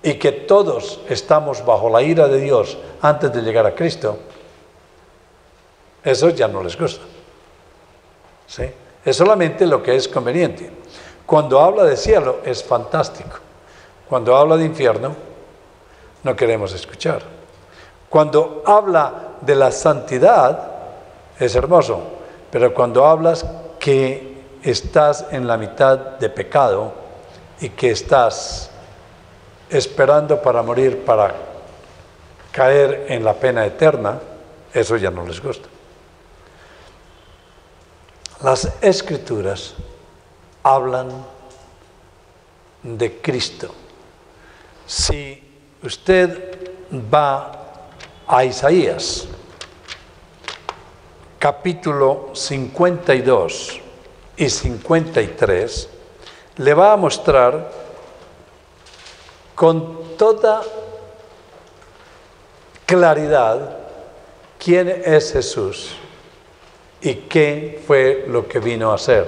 y que todos estamos bajo la ira de Dios antes de llegar a Cristo, eso ya no les gusta. ¿Sí? Es solamente lo que es conveniente. Cuando habla de cielo es fantástico. Cuando habla de infierno, no queremos escuchar. Cuando habla de la santidad, es hermoso. Pero cuando hablas que estás en la mitad de pecado y que estás esperando para morir, para caer en la pena eterna, eso ya no les gusta. Las Escrituras hablan de Cristo. Si usted va a Isaías, capítulo 52 y 53, le va a mostrar con toda claridad quién es Jesús y qué fue lo que vino a hacer.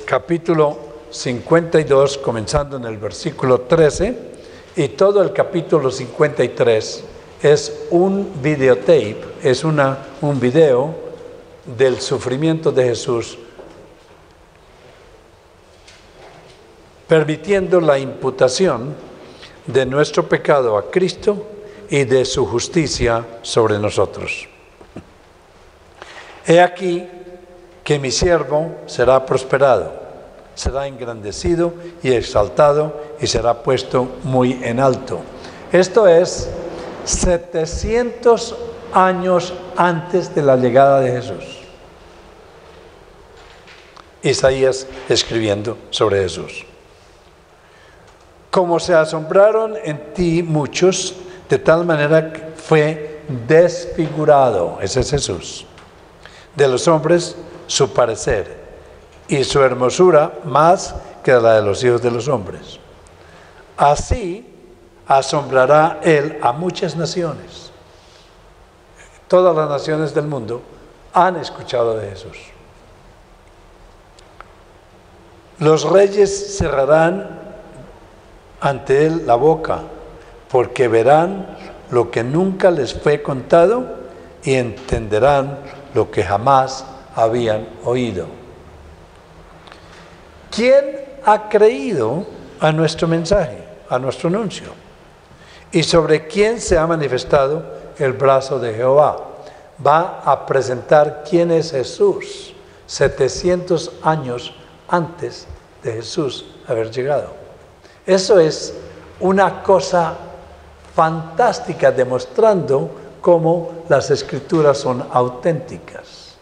Capítulo 52, comenzando en el versículo 13, y todo el capítulo 53 es un videotape, es un video del sufrimiento de Jesús, permitiendo la imputación de nuestro pecado a Cristo y de su justicia sobre nosotros. He aquí que mi siervo será prosperado, será engrandecido y exaltado y será puesto muy en alto. Esto es 700 años antes de la llegada de Jesús. Isaías escribiendo sobre Jesús. Como se asombraron en ti muchos, de tal manera que fue desfigurado, ese es Jesús, de los hombres su parecer, y su hermosura más que la de los hijos de los hombres. Así asombrará él a muchas naciones. Todas las naciones del mundo han escuchado de Jesús. Los reyes cerrarán ante él la boca, porque verán lo que nunca les fue contado y entenderán lo que jamás habían oído. ¿Quién ha creído a nuestro mensaje, a nuestro anuncio? ¿Y sobre quién se ha manifestado el brazo de Jehová? Va a presentar quién es Jesús 700 años antes de Jesús haber llegado. Eso es una cosa fantástica, demostrando cómo las Escrituras son auténticas.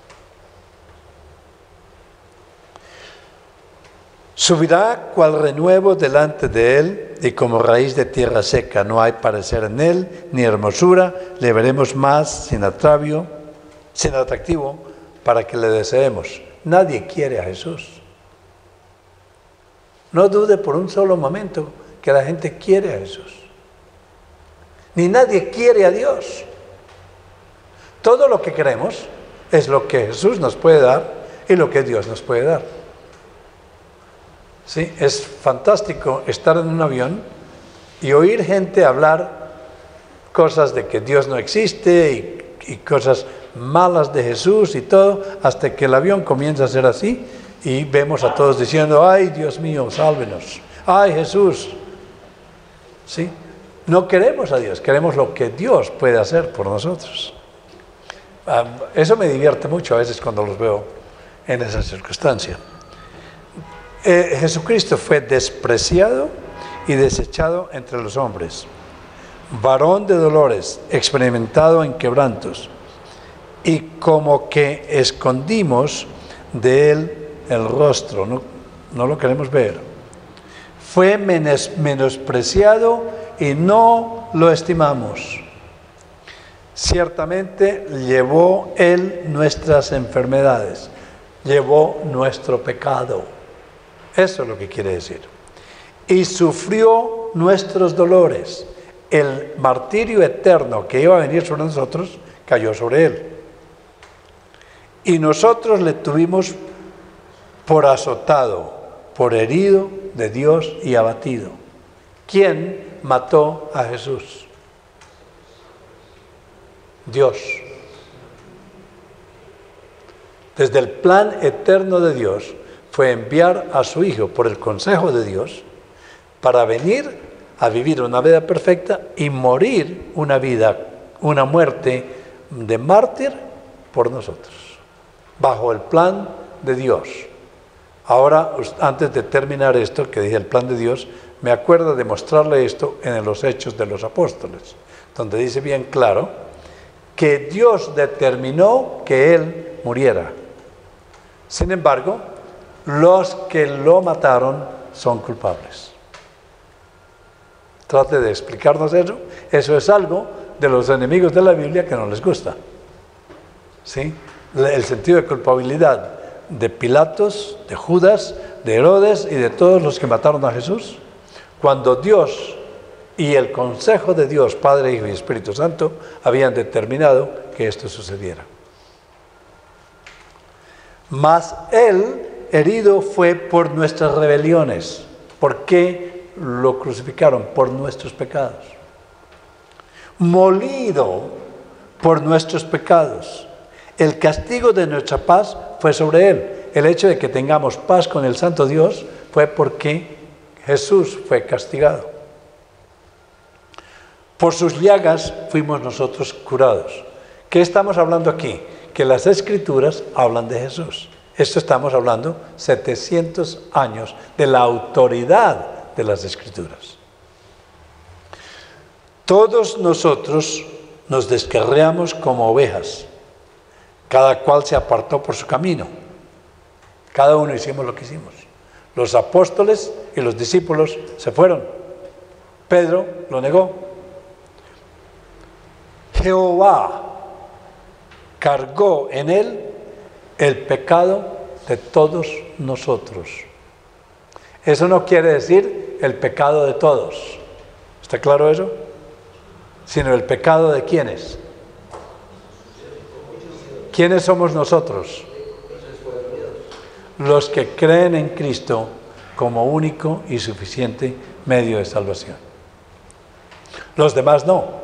Subirá cual renuevo delante de él, y como raíz de tierra seca, no hay parecer en él, ni hermosura, le veremos más sin atractivo, para que le deseemos. Nadie quiere a Jesús. No dude por un solo momento que la gente quiere a Jesús. Ni nadie quiere a Dios. Todo lo que queremos es lo que Jesús nos puede dar y lo que Dios nos puede dar. Sí, es fantástico estar en un avión y oír gente hablar cosas de que Dios no existe y cosas malas de Jesús y todo, hasta que el avión comienza a ser así y vemos a todos diciendo: ay, Dios mío, sálvenos, ay, Jesús. ¿Sí? No queremos a Dios, queremos lo que Dios puede hacer por nosotros. Eso me divierte mucho a veces cuando los veo en esa circunstancia. Jesucristo fue despreciado y desechado entre los hombres, varón de dolores, experimentado en quebrantos, y como que escondimos de él el rostro, no lo queremos ver. Fue menospreciado y no lo estimamos. Ciertamente llevó él nuestras enfermedades, llevó nuestro pecado. Eso es lo que quiere decir. Y sufrió nuestros dolores. El martirio eterno que iba a venir sobre nosotros cayó sobre él. Y nosotros le tuvimos por azotado, por herido de Dios y abatido. ¿Quién mató a Jesús? Dios. Desde el plan eterno de Dios fue enviar a su Hijo por el consejo de Dios para venir a vivir una vida perfecta y morir una muerte de mártir por nosotros, bajo el plan de Dios. Ahora, antes de terminar esto, que dije el plan de Dios, me acuerdo de mostrarle esto en los Hechos de los Apóstoles, donde dice bien claro que Dios determinó que Él muriera. Sin embargo, los que lo mataron son culpables. Trate de explicarnos eso. Eso es algo de los enemigos de la Biblia que no les gusta. ¿Sí? El sentido de culpabilidad de Pilatos, de Judas, de Herodes y de todos los que mataron a Jesús, cuando Dios y el consejo de Dios, Padre, Hijo y Espíritu Santo, habían determinado que esto sucediera. Mas Él herido fue por nuestras rebeliones. ¿Por qué lo crucificaron? Por nuestros pecados. Molido por nuestros pecados. El castigo de nuestra paz fue sobre Él. El hecho de que tengamos paz con el Santo Dios fue porque Jesús fue castigado. Por sus llagas fuimos nosotros curados. ¿Qué estamos hablando aquí? Que las Escrituras hablan de Jesús. Esto estamos hablando 700 años de la autoridad de las Escrituras. Todos nosotros nos descarriamos como ovejas. Cada cual se apartó por su camino. Cada uno hicimos lo que hicimos. Los apóstoles y los discípulos se fueron. Pedro lo negó. Jehová cargó en él el pecado de todos nosotros. Eso no quiere decir el pecado de todos. ¿Está claro eso? Sino el pecado de ¿quiénes? ¿Quiénes somos nosotros? Los que creen en Cristo como único y suficiente medio de salvación. Los demás no.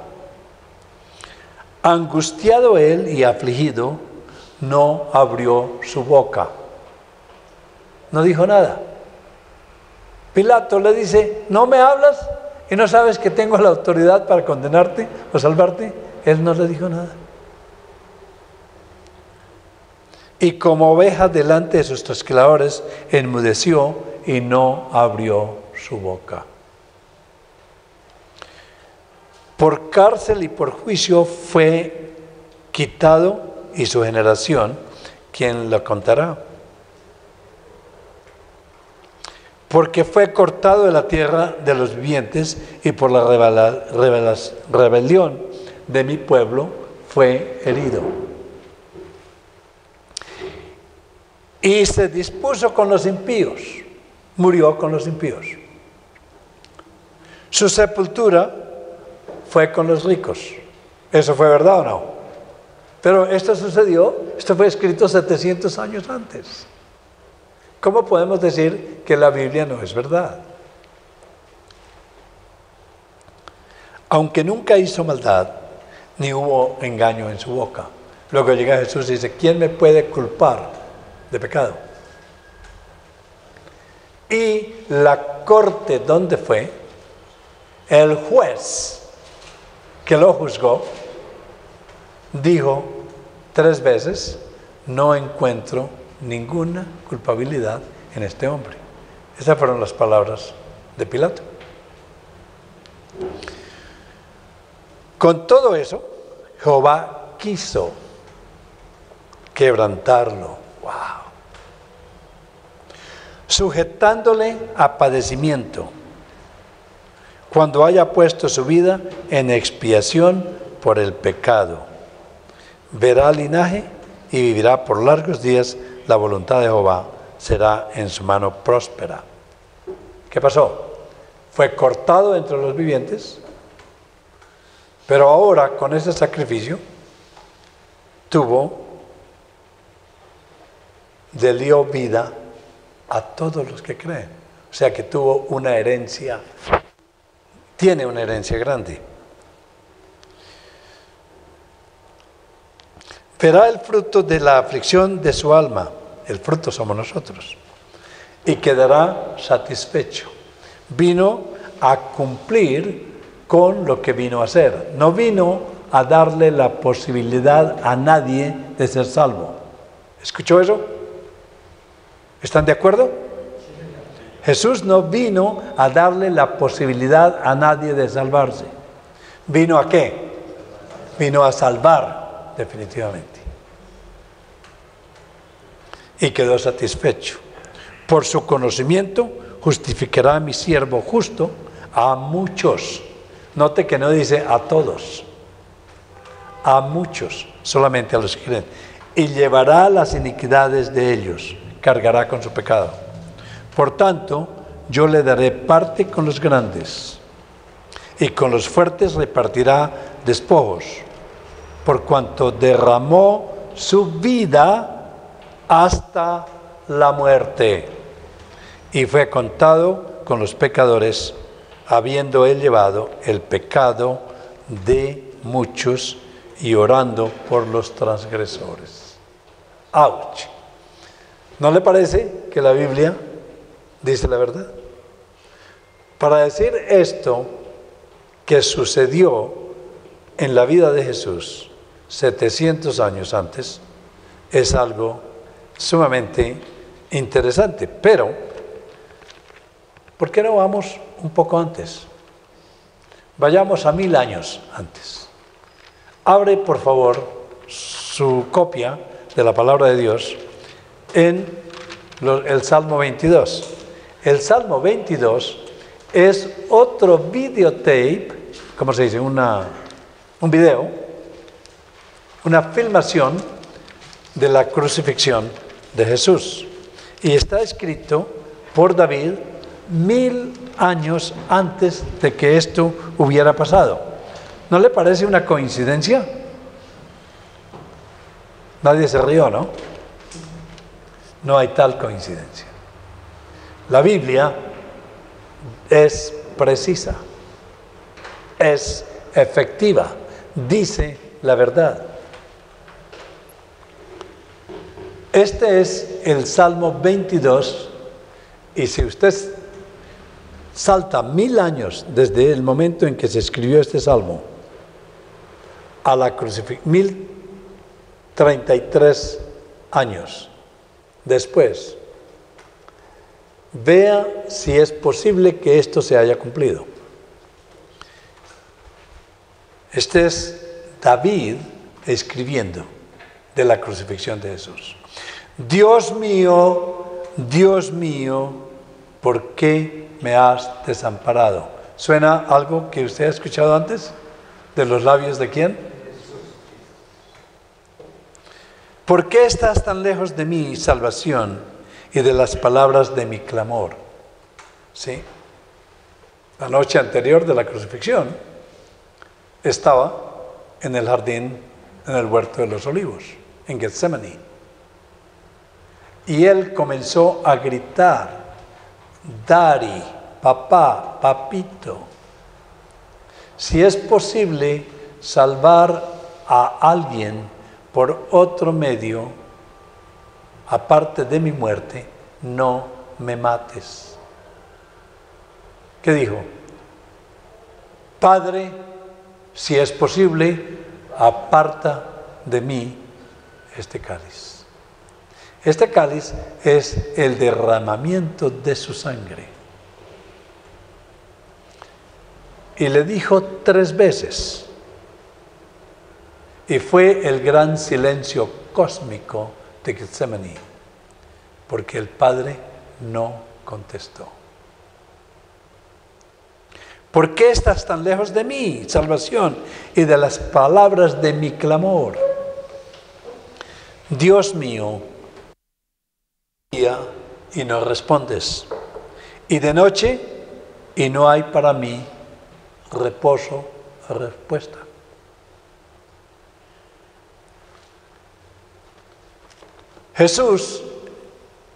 Angustiado él y afligido, no abrió su boca. No dijo nada. Pilato le dice, ¿no me hablas y no sabes que tengo la autoridad para condenarte o salvarte? Él no le dijo nada. Y como oveja delante de sus trasquiladores, enmudeció y no abrió su boca. Por cárcel y por juicio fue quitado, y su generación, ¿quién lo contará? Porque fue cortado de la tierra de los vivientes, y por la rebelión de mi pueblo fue herido. Y se dispuso con los impíos, murió con los impíos. Su sepultura fue con los ricos. ¿Eso fue verdad o no? Pero esto sucedió, esto fue escrito 700 años antes. ¿Cómo podemos decir que la Biblia no es verdad? Aunque nunca hizo maldad, ni hubo engaño en su boca. Luego llega Jesús y dice, ¿quién me puede culpar de pecado? Y la corte, ¿dónde fue? El juez que lo juzgó dijo 3 veces, no encuentro ninguna culpabilidad en este hombre. Esas fueron las palabras de Pilato. Con todo eso, Jehová quiso quebrantarlo. ¡Wow! Sujetándole a padecimiento, cuando haya puesto su vida en expiación por el pecado. Verá linaje y vivirá por largos días. La voluntad de Jehová será en su mano próspera. ¿Qué pasó? Fue cortado entre los vivientes, pero ahora con ese sacrificio le dio vida a todos los que creen. O sea que tuvo una herencia, tiene una herencia grande. Verá el fruto de la aflicción de su alma, el fruto somos nosotros, y quedará satisfecho. Vino a cumplir con lo que vino a hacer. No vino a darle la posibilidad a nadie de ser salvo. ¿Escuchó eso? ¿Están de acuerdo? Jesús no vino a darle la posibilidad a nadie de salvarse. ¿Vino a qué? Vino a salvar, definitivamente. y quedó satisfecho. Por su conocimiento justificará a mi siervo justo a muchos. Note que no dice a todos, a muchos, solamente a los que creen. Y llevará las iniquidades de ellos, cargará con su pecado. Por tanto, yo le daré parte con los grandes, y con los fuertes repartirá despojos, por cuanto derramó su vida hasta la muerte, y fue contado con los pecadores, habiendo él llevado el pecado de muchos y orando por los transgresores. ¡Auch! ¿No le parece que la Biblia dice la verdad? Para decir esto que sucedió en la vida de Jesús 700 años antes, es algo sumamente interesante. Pero, ¿por qué no vamos un poco antes? Vayamos a 1000 años antes. Abre, por favor, su copia de la palabra de Dios en el Salmo 22. El Salmo 22 es otro videotape, ¿cómo se dice? Un video, una filmación de la crucifixión de Jesús. Y está escrito por David 1000 años antes de que esto hubiera pasado. ¿No le parece una coincidencia? Nadie se rió, ¿no? No hay tal coincidencia. La Biblia es precisa, es efectiva, dice la verdad. Este es el Salmo 22, y si usted salta 1000 años desde el momento en que se escribió este Salmo a la crucifixión, 1033 años después, vea si es posible que esto se haya cumplido. Este es David escribiendo de la crucifixión de Jesús. Dios mío, ¿por qué me has desamparado? ¿Suena algo que usted ha escuchado antes? ¿De los labios de quién? ¿Por qué estás tan lejos de mi salvación y de las palabras de mi clamor? ¿Sí? La noche anterior de la crucifixión estaba en el jardín, en el huerto de los olivos, en Getsemaní. Y él comenzó a gritar: Dari, papá, papito. Si es posible salvar a alguien por otro medio, aparte de mi muerte, no me mates. ¿Qué dijo? Padre, si es posible, aparta de mí este cáliz. Este cáliz es el derramamiento de su sangre. Y le dijo 3 veces. Y fue el gran silencio cósmico de Getsemaní, porque el Padre no contestó. ¿Por qué estás tan lejos de mí, salvación, y de las palabras de mi clamor? Dios mío, día y no respondes, y de noche y no hay para mí reposo o respuesta. Jesús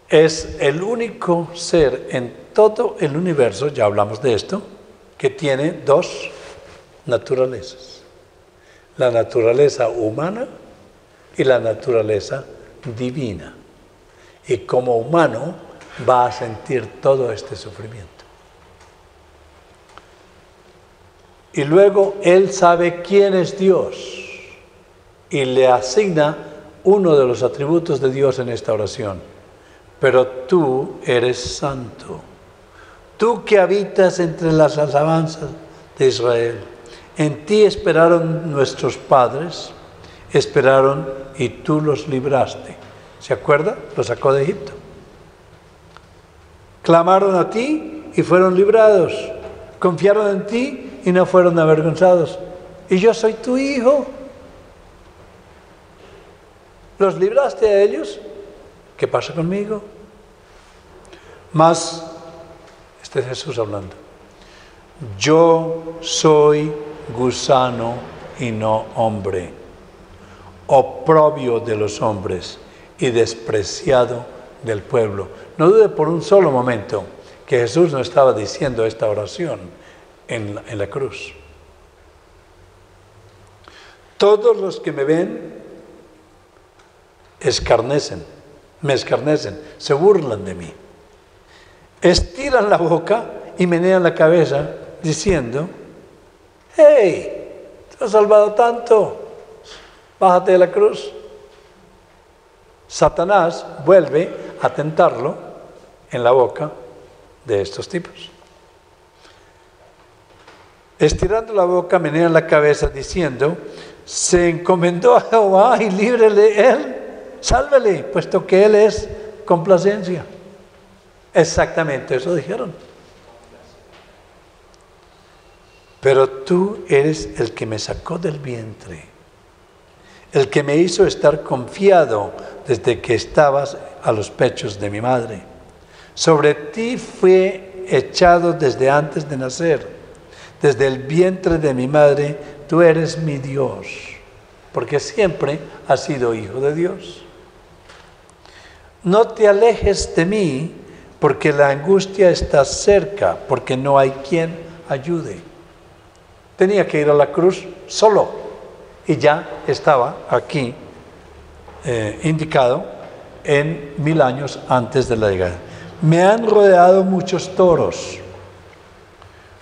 es el único ser en todo el universo, ya hablamos de esto, que tiene 2 naturalezas: la naturaleza humana y la naturaleza divina. Y como humano va a sentir todo este sufrimiento. Y luego él sabe quién es Dios y le asigna uno de los atributos de Dios en esta oración: pero tú eres santo, tú que habitas entre las alabanzas de Israel. En ti esperaron nuestros padres, esperaron y tú los libraste. ¿Se acuerda? Lo sacó de Egipto. Clamaron a ti y fueron librados. Confiaron en ti y no fueron avergonzados. Y yo soy tu hijo. ¿Los libraste a ellos? ¿Qué pasa conmigo? Mas, este es Jesús hablando. Yo soy gusano y no hombre, oprobio de los hombres y despreciado del pueblo. No dude por un solo momento que Jesús no estaba diciendo esta oración en la cruz. Todos los que me ven me escarnecen, se burlan de mí. Estiran la boca y menean la cabeza diciendo, hey, te has salvado tanto, bájate de la cruz. Satanás vuelve a tentarlo en la boca de estos tipos. Estirando la boca, menean la cabeza diciendo, se encomendó a Jehová y líbrele él, sálvele, puesto que él es complacencia. Exactamente eso dijeron. Pero tú eres el que me sacó del vientre, el que me hizo estar confiado desde que estabas a los pechos de mi madre. Sobre ti fue echado desde antes de nacer, desde el vientre de mi madre, tú eres mi Dios, porque siempre has sido hijo de Dios. No te alejes de mí, porque la angustia está cerca, porque no hay quien ayude. Tenía que ir a la cruz solo, y ya estaba aquí indicado en 1000 años antes de la llegada. Me han rodeado muchos toros,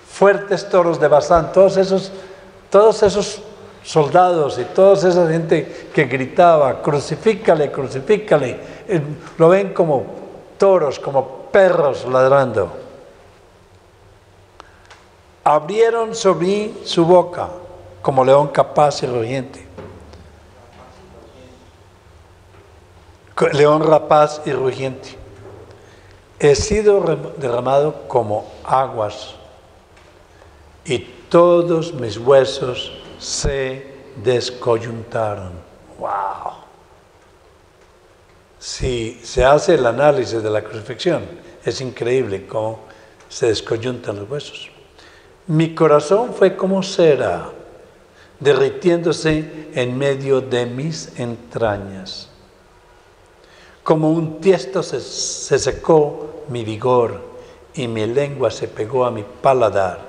fuertes toros de Basán, todos esos soldados y toda esa gente que gritaba, crucifícale, crucifícale, lo ven como toros, como perros ladrando. Abrieron sobre mí su boca como león capaz y rugiente. León rapaz y rugiente. He sido derramado como aguas y todos mis huesos se descoyuntaron. ¡Wow! Si se hace el análisis de la crucifixión, es increíble cómo se descoyuntan los huesos. Mi corazón fue como cera, derritiéndose en medio de mis entrañas. Como un tiesto se secó mi vigor y mi lengua se pegó a mi paladar.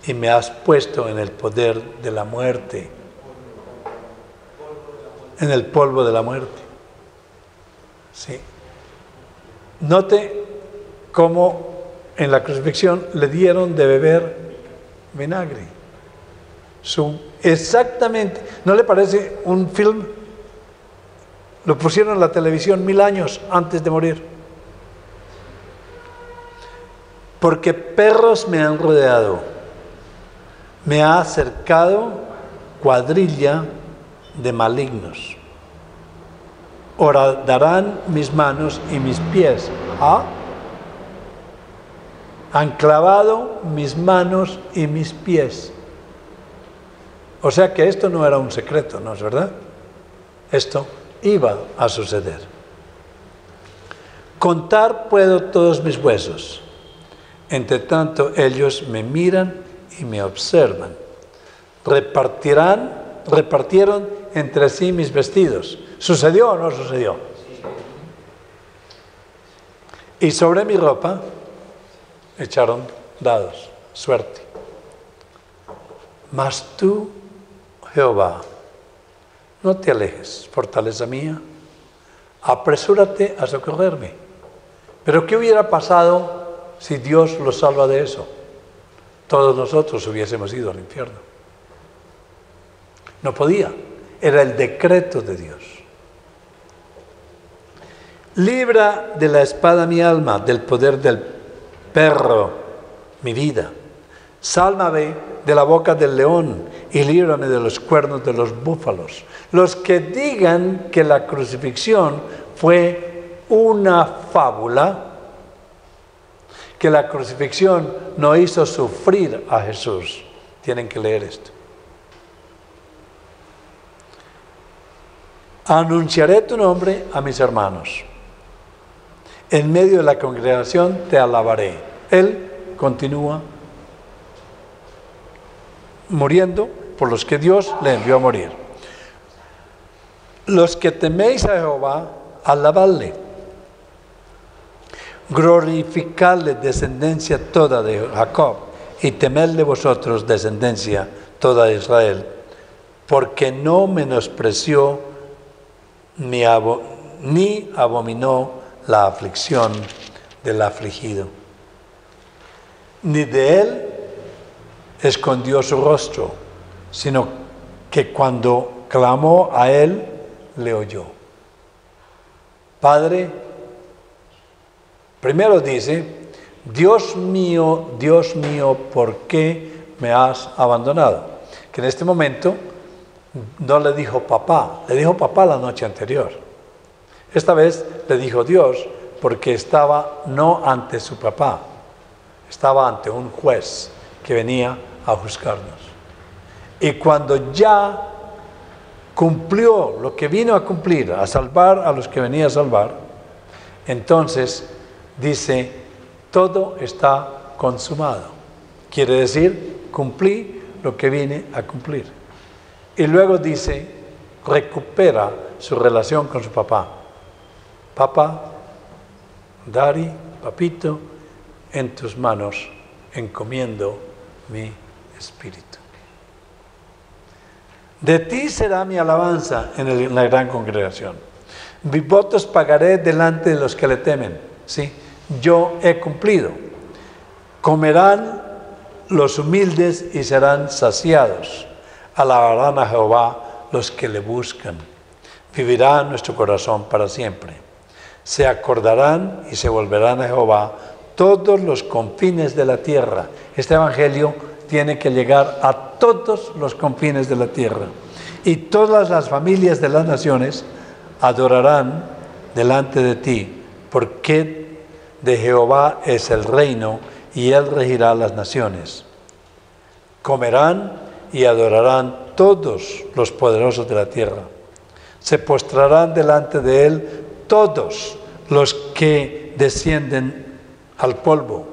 Y me has puesto en el poder de la muerte, en el polvo de la muerte. Sí. Note cómo en la crucifixión le dieron de beber vinagre. Exactamente, ¿no le parece un film? Lo pusieron en la televisión 1000 años antes de morir. Porque perros me han rodeado, me ha acercado cuadrilla de malignos. Horadarán mis manos y mis pies. Han clavado mis manos y mis pies. O sea que esto no era un secreto, ¿no es verdad? Esto iba a suceder. Contar puedo todos mis huesos. Entre tanto, ellos me miran y me observan. Repartieron entre sí mis vestidos. ¿Sucedió o no sucedió? Y sobre mi ropa echaron dados, suerte. Mas tú, Jehová, no te alejes, fortaleza mía, apresúrate a socorrerme. Pero ¿qué hubiera pasado si Dios los salva de eso? Todos nosotros hubiésemos ido al infierno. No podía, era el decreto de Dios. Libra de la espada mi alma, del poder del perro mi vida. Sálvame de la boca del león y líbrame de los cuernos de los búfalos. Los que digan que la crucifixión fue una fábula, que la crucifixión no hizo sufrir a Jesús. Tienen que leer esto. Anunciaré tu nombre a mis hermanos. En medio de la congregación te alabaré. Él continúa muriendo por los que Dios le envió a morir. Los que teméis a Jehová, alabadle. Glorificadle, descendencia toda de Jacob, y temedle vosotros, descendencia toda de Israel, porque no menospreció ni abominó la aflicción del afligido, ni de él escondió su rostro, sino que cuando clamó a él, le oyó. Padre, primero dice, Dios mío, ¿por qué me has abandonado? Que en este momento no le dijo papá, le dijo papá la noche anterior. Esta vez le dijo Dios, porque estaba no ante su papá, estaba ante un juez que venía a juzgarnos. Y cuando ya cumplió lo que vino a cumplir, a salvar a los que venía a salvar, entonces dice, todo está consumado. Quiere decir, cumplí lo que vine a cumplir. Y luego dice, recupera su relación con su papá. Papá, Dari, papito, en tus manos encomiendo mi espíritu. De ti será mi alabanza en la gran congregación. Mis votos pagaré delante de los que le temen. ¿Sí? Yo he cumplido. Comerán los humildes y serán saciados. Alabarán a Jehová los que le buscan. Vivirá nuestro corazón para siempre. Se acordarán y se volverán a Jehová todos los confines de la tierra. Este evangelio tiene que llegar a todos los confines de la tierra. Y todas las familias de las naciones adorarán delante de ti, porque de Jehová es el reino y él regirá las naciones. Comerán y adorarán todos los poderosos de la tierra. Se postrarán delante de él todos los que descienden al polvo,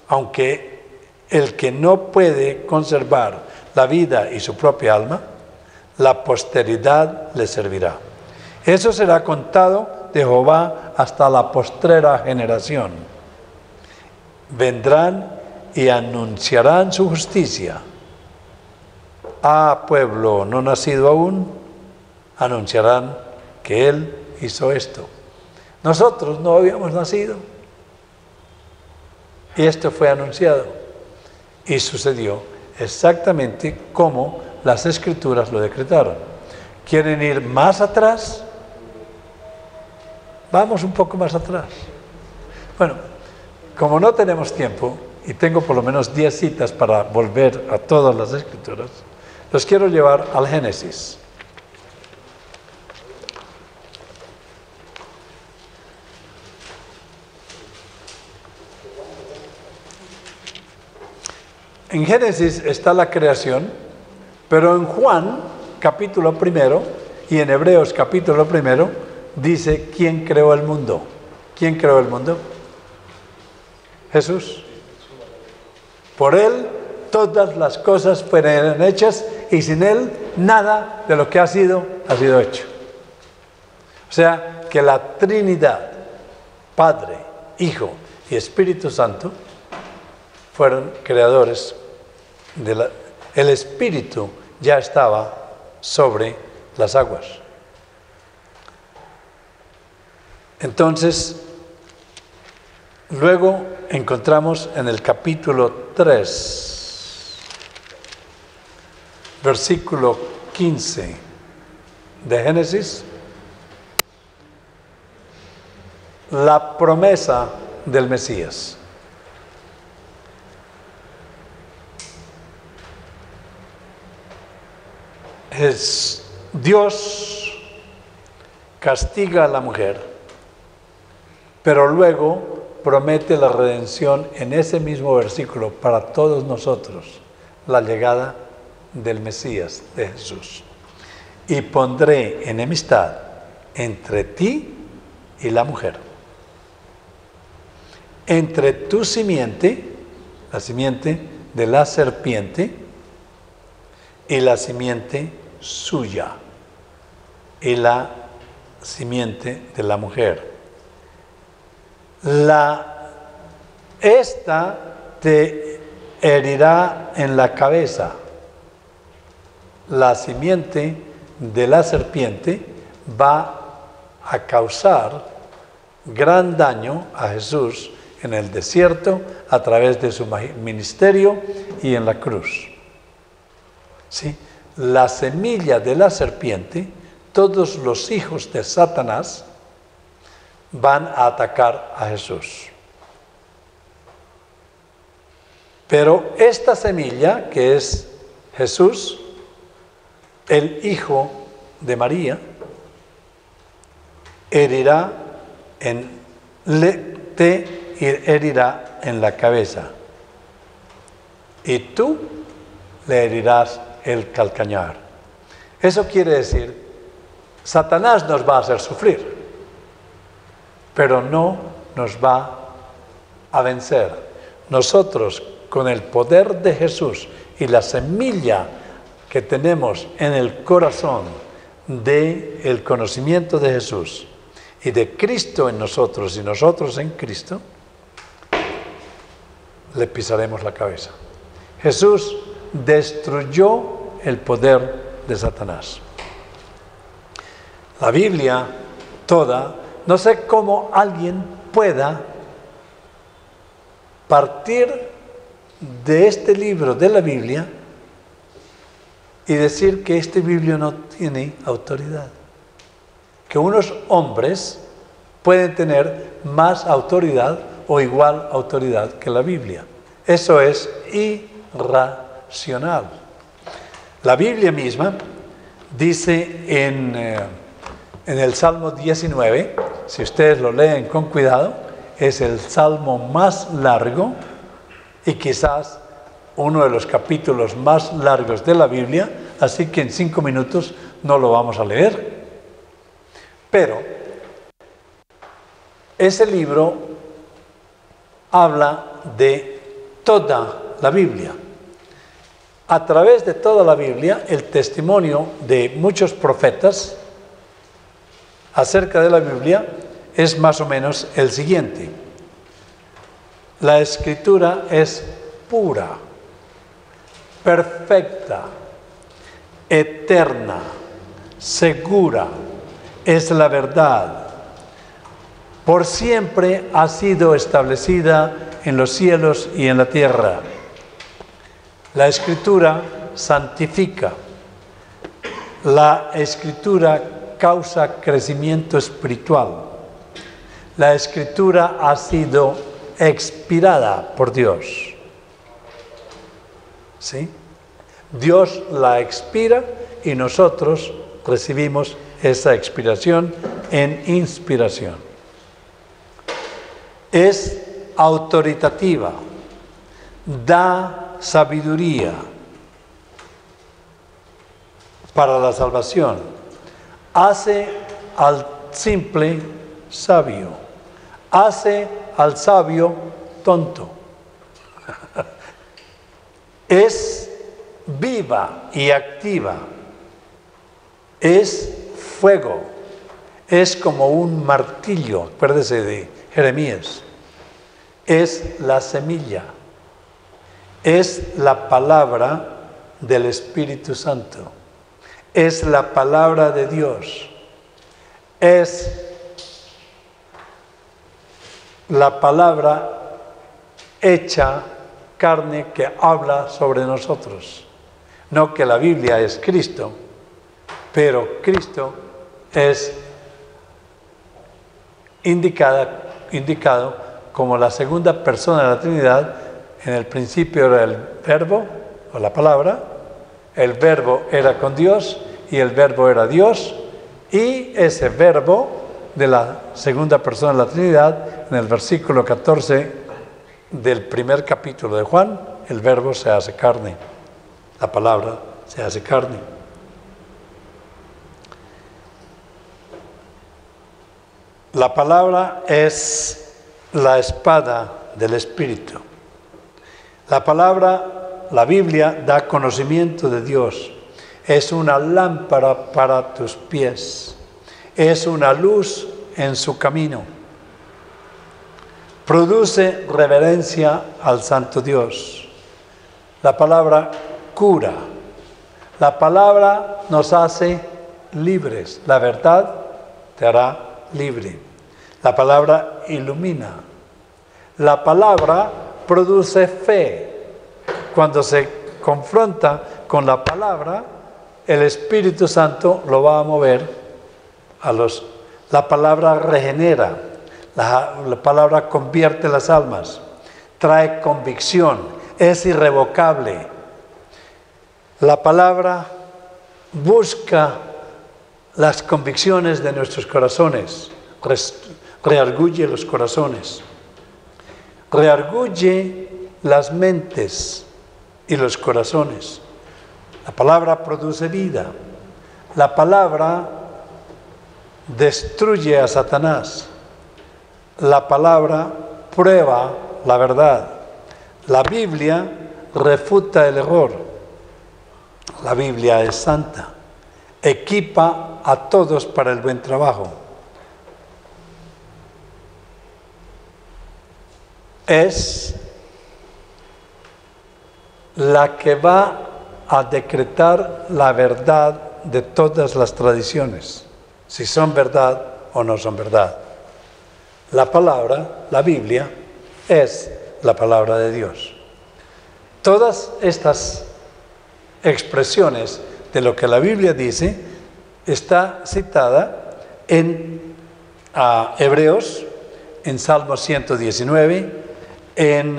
aunque el que no puede conservar la vida y su propia alma, la posteridad le servirá. Eso será contado de Jehová hasta la postrera generación. Vendrán y anunciarán su justicia. Ah, pueblo no nacido aún, anunciarán que él hizo esto. Nosotros no habíamos nacido. Y esto fue anunciado. Y sucedió exactamente como las Escrituras lo decretaron. ¿Quieren ir más atrás? Vamos un poco más atrás. Bueno, como no tenemos tiempo, y tengo por lo menos 10 citas para volver a todas las Escrituras, los quiero llevar al Génesis. En Génesis está la creación, pero en Juan, capítulo 1, y en Hebreos, capítulo 1, dice quién creó el mundo. ¿Quién creó el mundo? Jesús. Por él todas las cosas fueron hechas y sin él nada de lo que ha sido hecho. O sea que la Trinidad, Padre, Hijo y Espíritu Santo, fueron creadores. El Espíritu ya estaba sobre las aguas. Entonces, luego encontramos en el capítulo 3, versículo 15 de Génesis, la promesa del Mesías. Dios castiga a la mujer Pero luego promete la redención en ese mismo versículo para todos nosotros, la llegada del Mesías, de Jesús. Y pondré enemistad entre ti y la mujer, entre tu simiente, la simiente de la serpiente, y la simiente suya, y la simiente de la mujer. Esta te herirá en la cabeza. La simiente de la serpiente va a causar gran daño a Jesús en el desierto a través de su ministerio y en la cruz. ¿Sí? La semilla de la serpiente, todos los hijos de Satanás van a atacar a Jesús. Pero esta semilla, que es Jesús, el Hijo de María, te herirá en la cabeza, y tú le herirás el calcañar. Eso quiere decir, Satanás nos va a hacer sufrir, pero no nos va a vencer. Nosotros, con el poder de Jesús y la semilla que tenemos en el corazón del conocimiento de Jesús y de Cristo en nosotros y nosotros en Cristo, le pisaremos la cabeza. Jesús destruyó el poder de Satanás. La Biblia toda, no sé cómo alguien pueda partir de este libro de la Biblia y decir que este libro no tiene autoridad. Que unos hombres pueden tener más autoridad o igual autoridad que la Biblia. Eso es irracional. La Biblia misma dice en el Salmo 19, si ustedes lo leen con cuidado, es el salmo más largo y quizás uno de los capítulos más largos de la Biblia, así que en 5 minutos no lo vamos a leer. Pero ese libro habla de toda la Biblia. A través de toda la Biblia, el testimonio de muchos profetas acerca de la Biblia es más o menos el siguiente. La Escritura es pura, perfecta, eterna, segura, es la verdad. Por siempre ha sido establecida en los cielos y en la tierra. La Escritura santifica. La Escritura causa crecimiento espiritual. La Escritura ha sido expirada por Dios. ¿Sí? Dios la expira y nosotros recibimos esa expiración en inspiración. Es autoritativa, da sabiduría para la salvación, hace al simple sabio, hace al sabio tonto. Es viva y activa, es fuego, es como un martillo, acuérdese de Jeremías, es la semilla, es la palabra del Espíritu Santo, es la palabra de Dios, es la palabra hecha carne que habla sobre nosotros. No que la Biblia es Cristo, pero Cristo es indicado como la segunda persona de la Trinidad. En el principio era el verbo o la palabra, el verbo era con Dios y el verbo era Dios, y ese verbo de la segunda persona de la Trinidad, en el versículo 14 del primer capítulo de Juan, el verbo se hace carne, la palabra se hace carne. La palabra es la espada del Espíritu. La palabra, la Biblia, da conocimiento de Dios. Es una lámpara para tus pies. Es una luz en su camino. Produce reverencia al Santo Dios. La palabra cura. La palabra nos hace libres. La verdad te hará libre. La palabra ilumina. La palabra produce fe. Cuando se confronta con la palabra, el Espíritu Santo lo va a mover a los... La palabra regenera. La palabra convierte las almas. Trae convicción. Es irrevocable. La palabra busca las convicciones de nuestros corazones. Reargulle los corazones. Reargulle las mentes y los corazones. La palabra produce vida. La palabra destruye a Satanás. La palabra prueba la verdad. La Biblia refuta el error. La Biblia es santa. Equipa a todos para el buen trabajo. Es la que va a decretar la verdad de todas las tradiciones, si son verdad o no son verdad. La palabra, la Biblia, es la palabra de Dios. Todas estas expresiones de lo que la Biblia dice está citada en Hebreos, en Salmo 119, en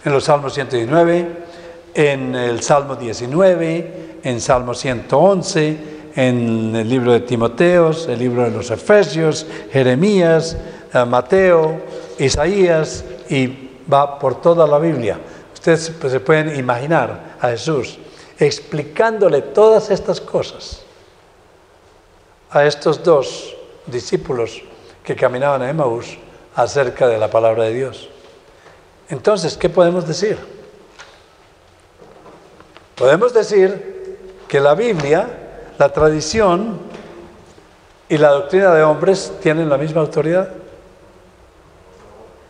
los Salmos 119, en el Salmo 19, en Salmo 111, en el libro de Timoteos, el libro de los Efesios, Jeremías, Mateo, Isaías, y va por toda la Biblia. Ustedes se pueden imaginar a Jesús explicándole todas estas cosas a estos dos discípulos que caminaban a Emaús acerca de la palabra de Dios. Entonces, ¿qué podemos decir? Podemos decir que la Biblia, la tradición y la doctrina de hombres tienen la misma autoridad.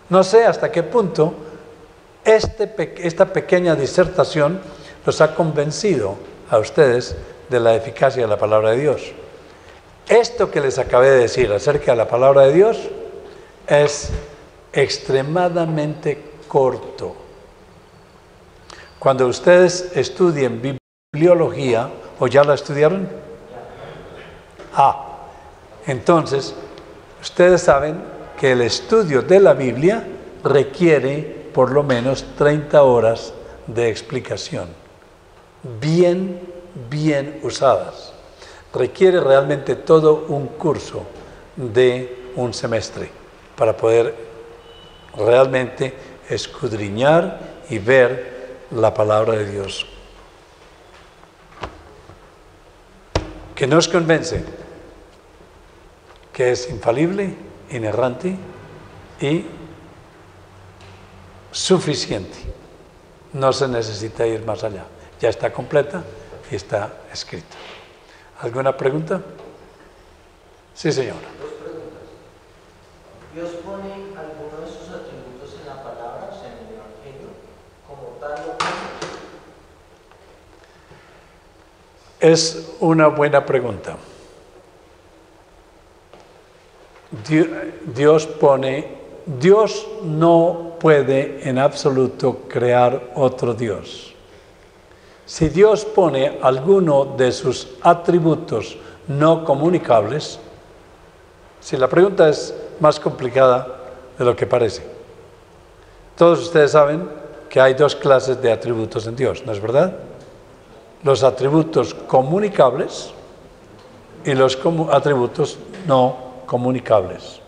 No sé hasta qué punto esta pequeña disertación los ha convencido a ustedes de la eficacia de la palabra de Dios. Esto que les acabé de decir acerca de la palabra de Dios es extremadamente corto. Cuando ustedes estudien bibliología, ¿o ya la estudiaron? Entonces, ustedes saben que el estudio de la Biblia requiere por lo menos 30 horas de explicación, bien usadas. Requiere realmente todo un curso de un semestre para poder realmente escudriñar y ver la palabra de Dios. Que nos convence que es infalible, inerrante y suficiente. No se necesita ir más allá. Ya está completa y está escrita. ¿Alguna pregunta? Sí, señora. Dos preguntas. ¿Dios pone alguno de sus atributos en la palabra, o sea, en el Evangelio, como tal o como? Es una buena pregunta. Dios no puede en absoluto crear otro Dios. Si Dios pone alguno de sus atributos no comunicables, si la pregunta es más complicada de lo que parece. Todos ustedes saben que hay dos clases de atributos en Dios, ¿no es verdad? Los atributos comunicables y los atributos no comunicables.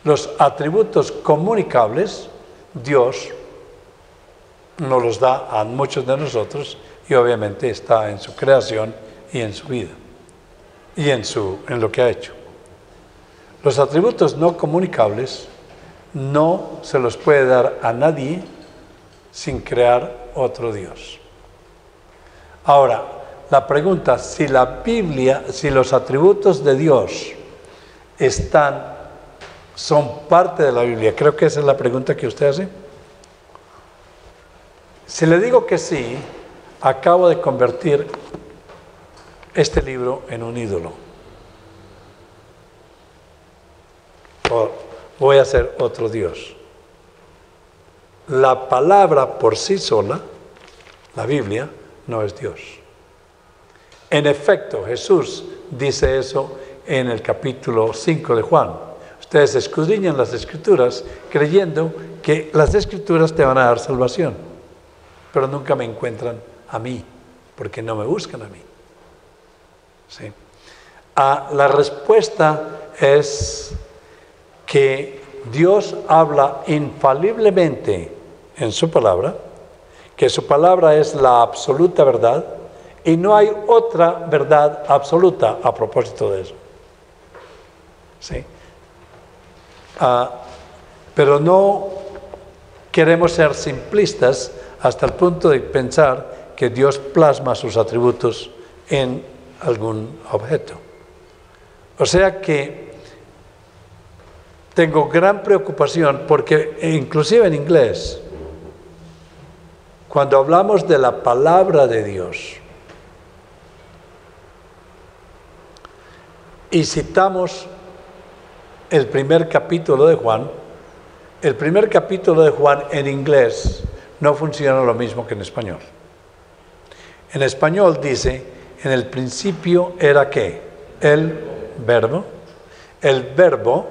Los atributos comunicables, Dios nos los da a muchos de nosotros y obviamente está en su creación y en su vida y en lo que ha hecho. Los atributos no comunicables no se los puede dar a nadie sin crear otro Dios. Ahora, la pregunta, si la Biblia, si los atributos de Dios son parte de la Biblia, creo que esa es la pregunta que usted hace. Si le digo que sí, acabo de convertir este libro en un ídolo. Voy a hacer otro Dios. La palabra por sí sola, la Biblia, no es Dios. En efecto, Jesús dice eso en el capítulo 5 de Juan. Ustedes escudriñan las Escrituras creyendo que las Escrituras te van a dar salvación, pero nunca me encuentran a mí, porque no me buscan a mí. ¿Sí? La respuesta es que Dios habla infaliblemente en su palabra, que su palabra es la absoluta verdad y no hay otra verdad absoluta a propósito de eso. ¿Sí? Pero no queremos ser simplistas hasta el punto de pensar que Dios plasma sus atributos en algún objeto. O sea que tengo gran preocupación porque inclusive en inglés, cuando hablamos de la palabra de Dios y citamos el primer capítulo de Juan, el primer capítulo de Juan en inglés no funciona lo mismo que en español. En español dice, en el principio era ¿qué? El verbo. El verbo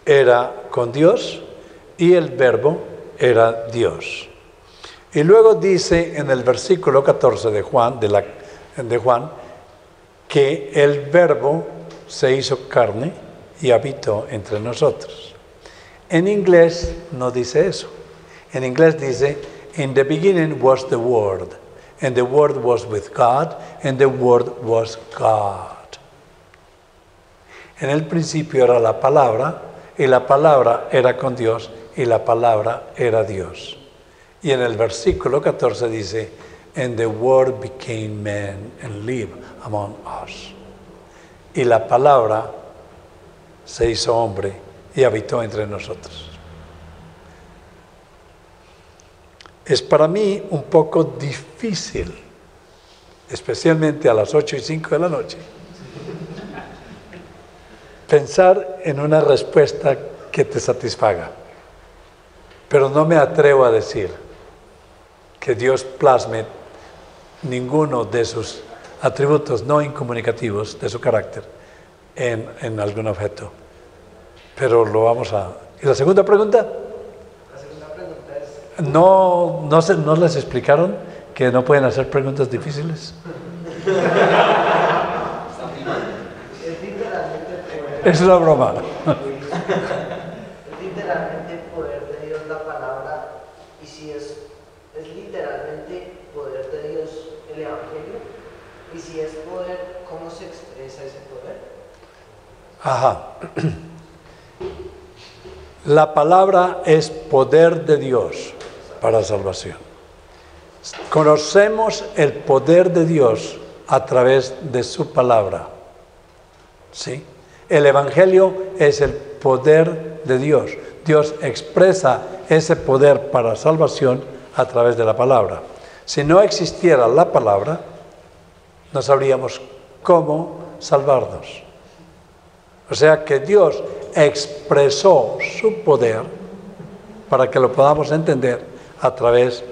era con Dios y el verbo era Dios. Y luego dice en el versículo 14 de Juan, que el verbo se hizo carne y habitó entre nosotros. En inglés no dice eso. En inglés dice, in the beginning was the Word, and the Word was with God, and the Word was God. En el principio era la palabra, y la palabra era con Dios, y la palabra era Dios. Y en el versículo 14 dice, and the Word became man and lived among us. Y la palabra se hizo hombre y habitó entre nosotros. Es para mí un poco difícil, especialmente a las 8:05 de la noche, pensar en una respuesta que te satisfaga. Pero no me atrevo a decir que Dios plasme ninguno de sus atributos no incomunicativos de su carácter en algún objeto. Pero lo vamos a... ¿Y la segunda pregunta? La segunda pregunta es... ¿No les explicaron que no pueden hacer preguntas difíciles? Es literalmente poder... Es una broma. Es literalmente poder de Dios la palabra, y si es literalmente poder de Dios el Evangelio, y si es poder, ¿cómo se expresa ese poder? Ajá. La palabra es poder de Dios para salvación. Conocemos el poder de Dios a través de su palabra. ¿Sí? El Evangelio es el poder de Dios. Dios expresa ese poder para salvación a través de la palabra. Si no existiera la palabra, no sabríamos cómo salvarnos. O sea que Dios expresó su poder para que lo podamos entender a través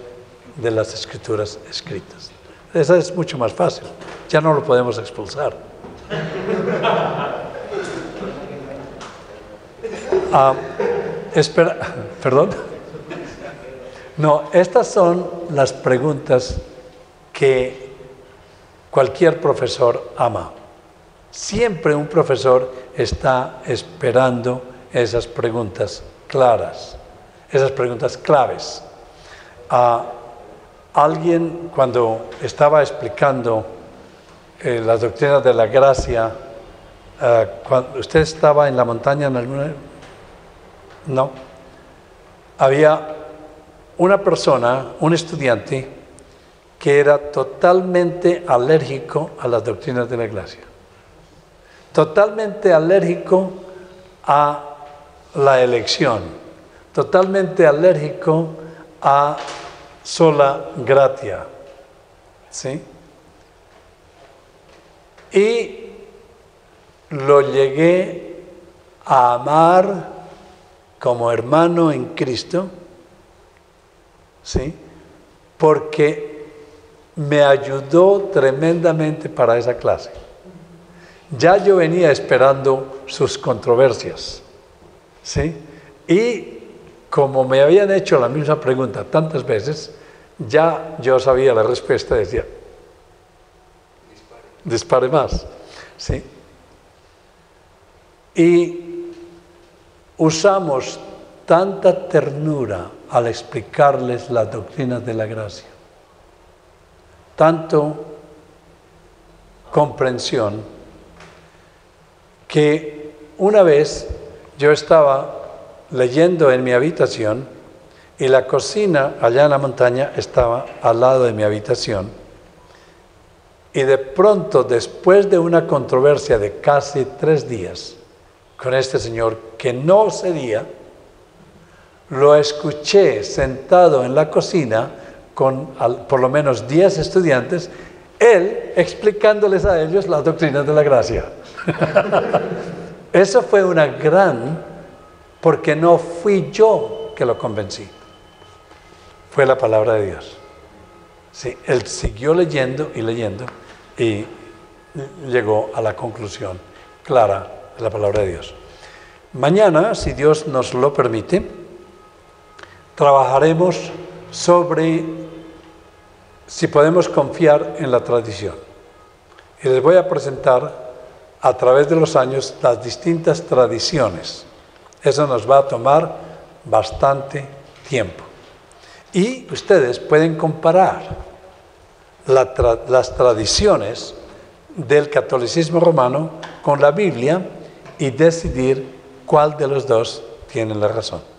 de las Escrituras escritas. Esa es mucho más fácil. Ya no lo podemos expulsar. ¿Perdón? No, estas son las preguntas que cualquier profesor ama. Siempre un profesor está esperando esas preguntas claras, esas preguntas claves. Alguien, cuando estaba explicando las doctrinas de la gracia, cuando usted estaba en la montaña en alguna... No. Había una persona, un estudiante, que era totalmente alérgico a las doctrinas de la gracia. Totalmente alérgico a la elección. Totalmente alérgico a sola gratia. ¿Sí? Y lo llegué a amar como hermano en Cristo, ¿sí? Porque me ayudó tremendamente para esa clase. Ya yo venía esperando sus controversias, ¿sí? Y como me habían hecho la misma pregunta tantas veces, ya yo sabía la respuesta y decía, dispare más, ¿sí? Y usamos tanta ternura al explicarles las doctrinas de la gracia, tanto comprensión, que una vez yo estaba leyendo en mi habitación y la cocina allá en la montaña estaba al lado de mi habitación, y de pronto, después de una controversia de casi 3 días con este señor que no cedía, lo escuché sentado en la cocina con por lo menos 10 estudiantes, él explicándoles a ellos las doctrinas de la gracia. Eso fue una gran, porque no fui yo que lo convencí, fue la palabra de Dios. Sí, él siguió leyendo y leyendo y llegó a la conclusión clara de la palabra de Dios. Mañana, si Dios nos lo permite, trabajaremos sobre si podemos confiar en la tradición. Y les voy a presentar a través de los años las distintas tradiciones. Eso nos va a tomar bastante tiempo. Y ustedes pueden comparar las tradiciones del catolicismo romano con la Biblia y decidir cuál de los dos tiene la razón.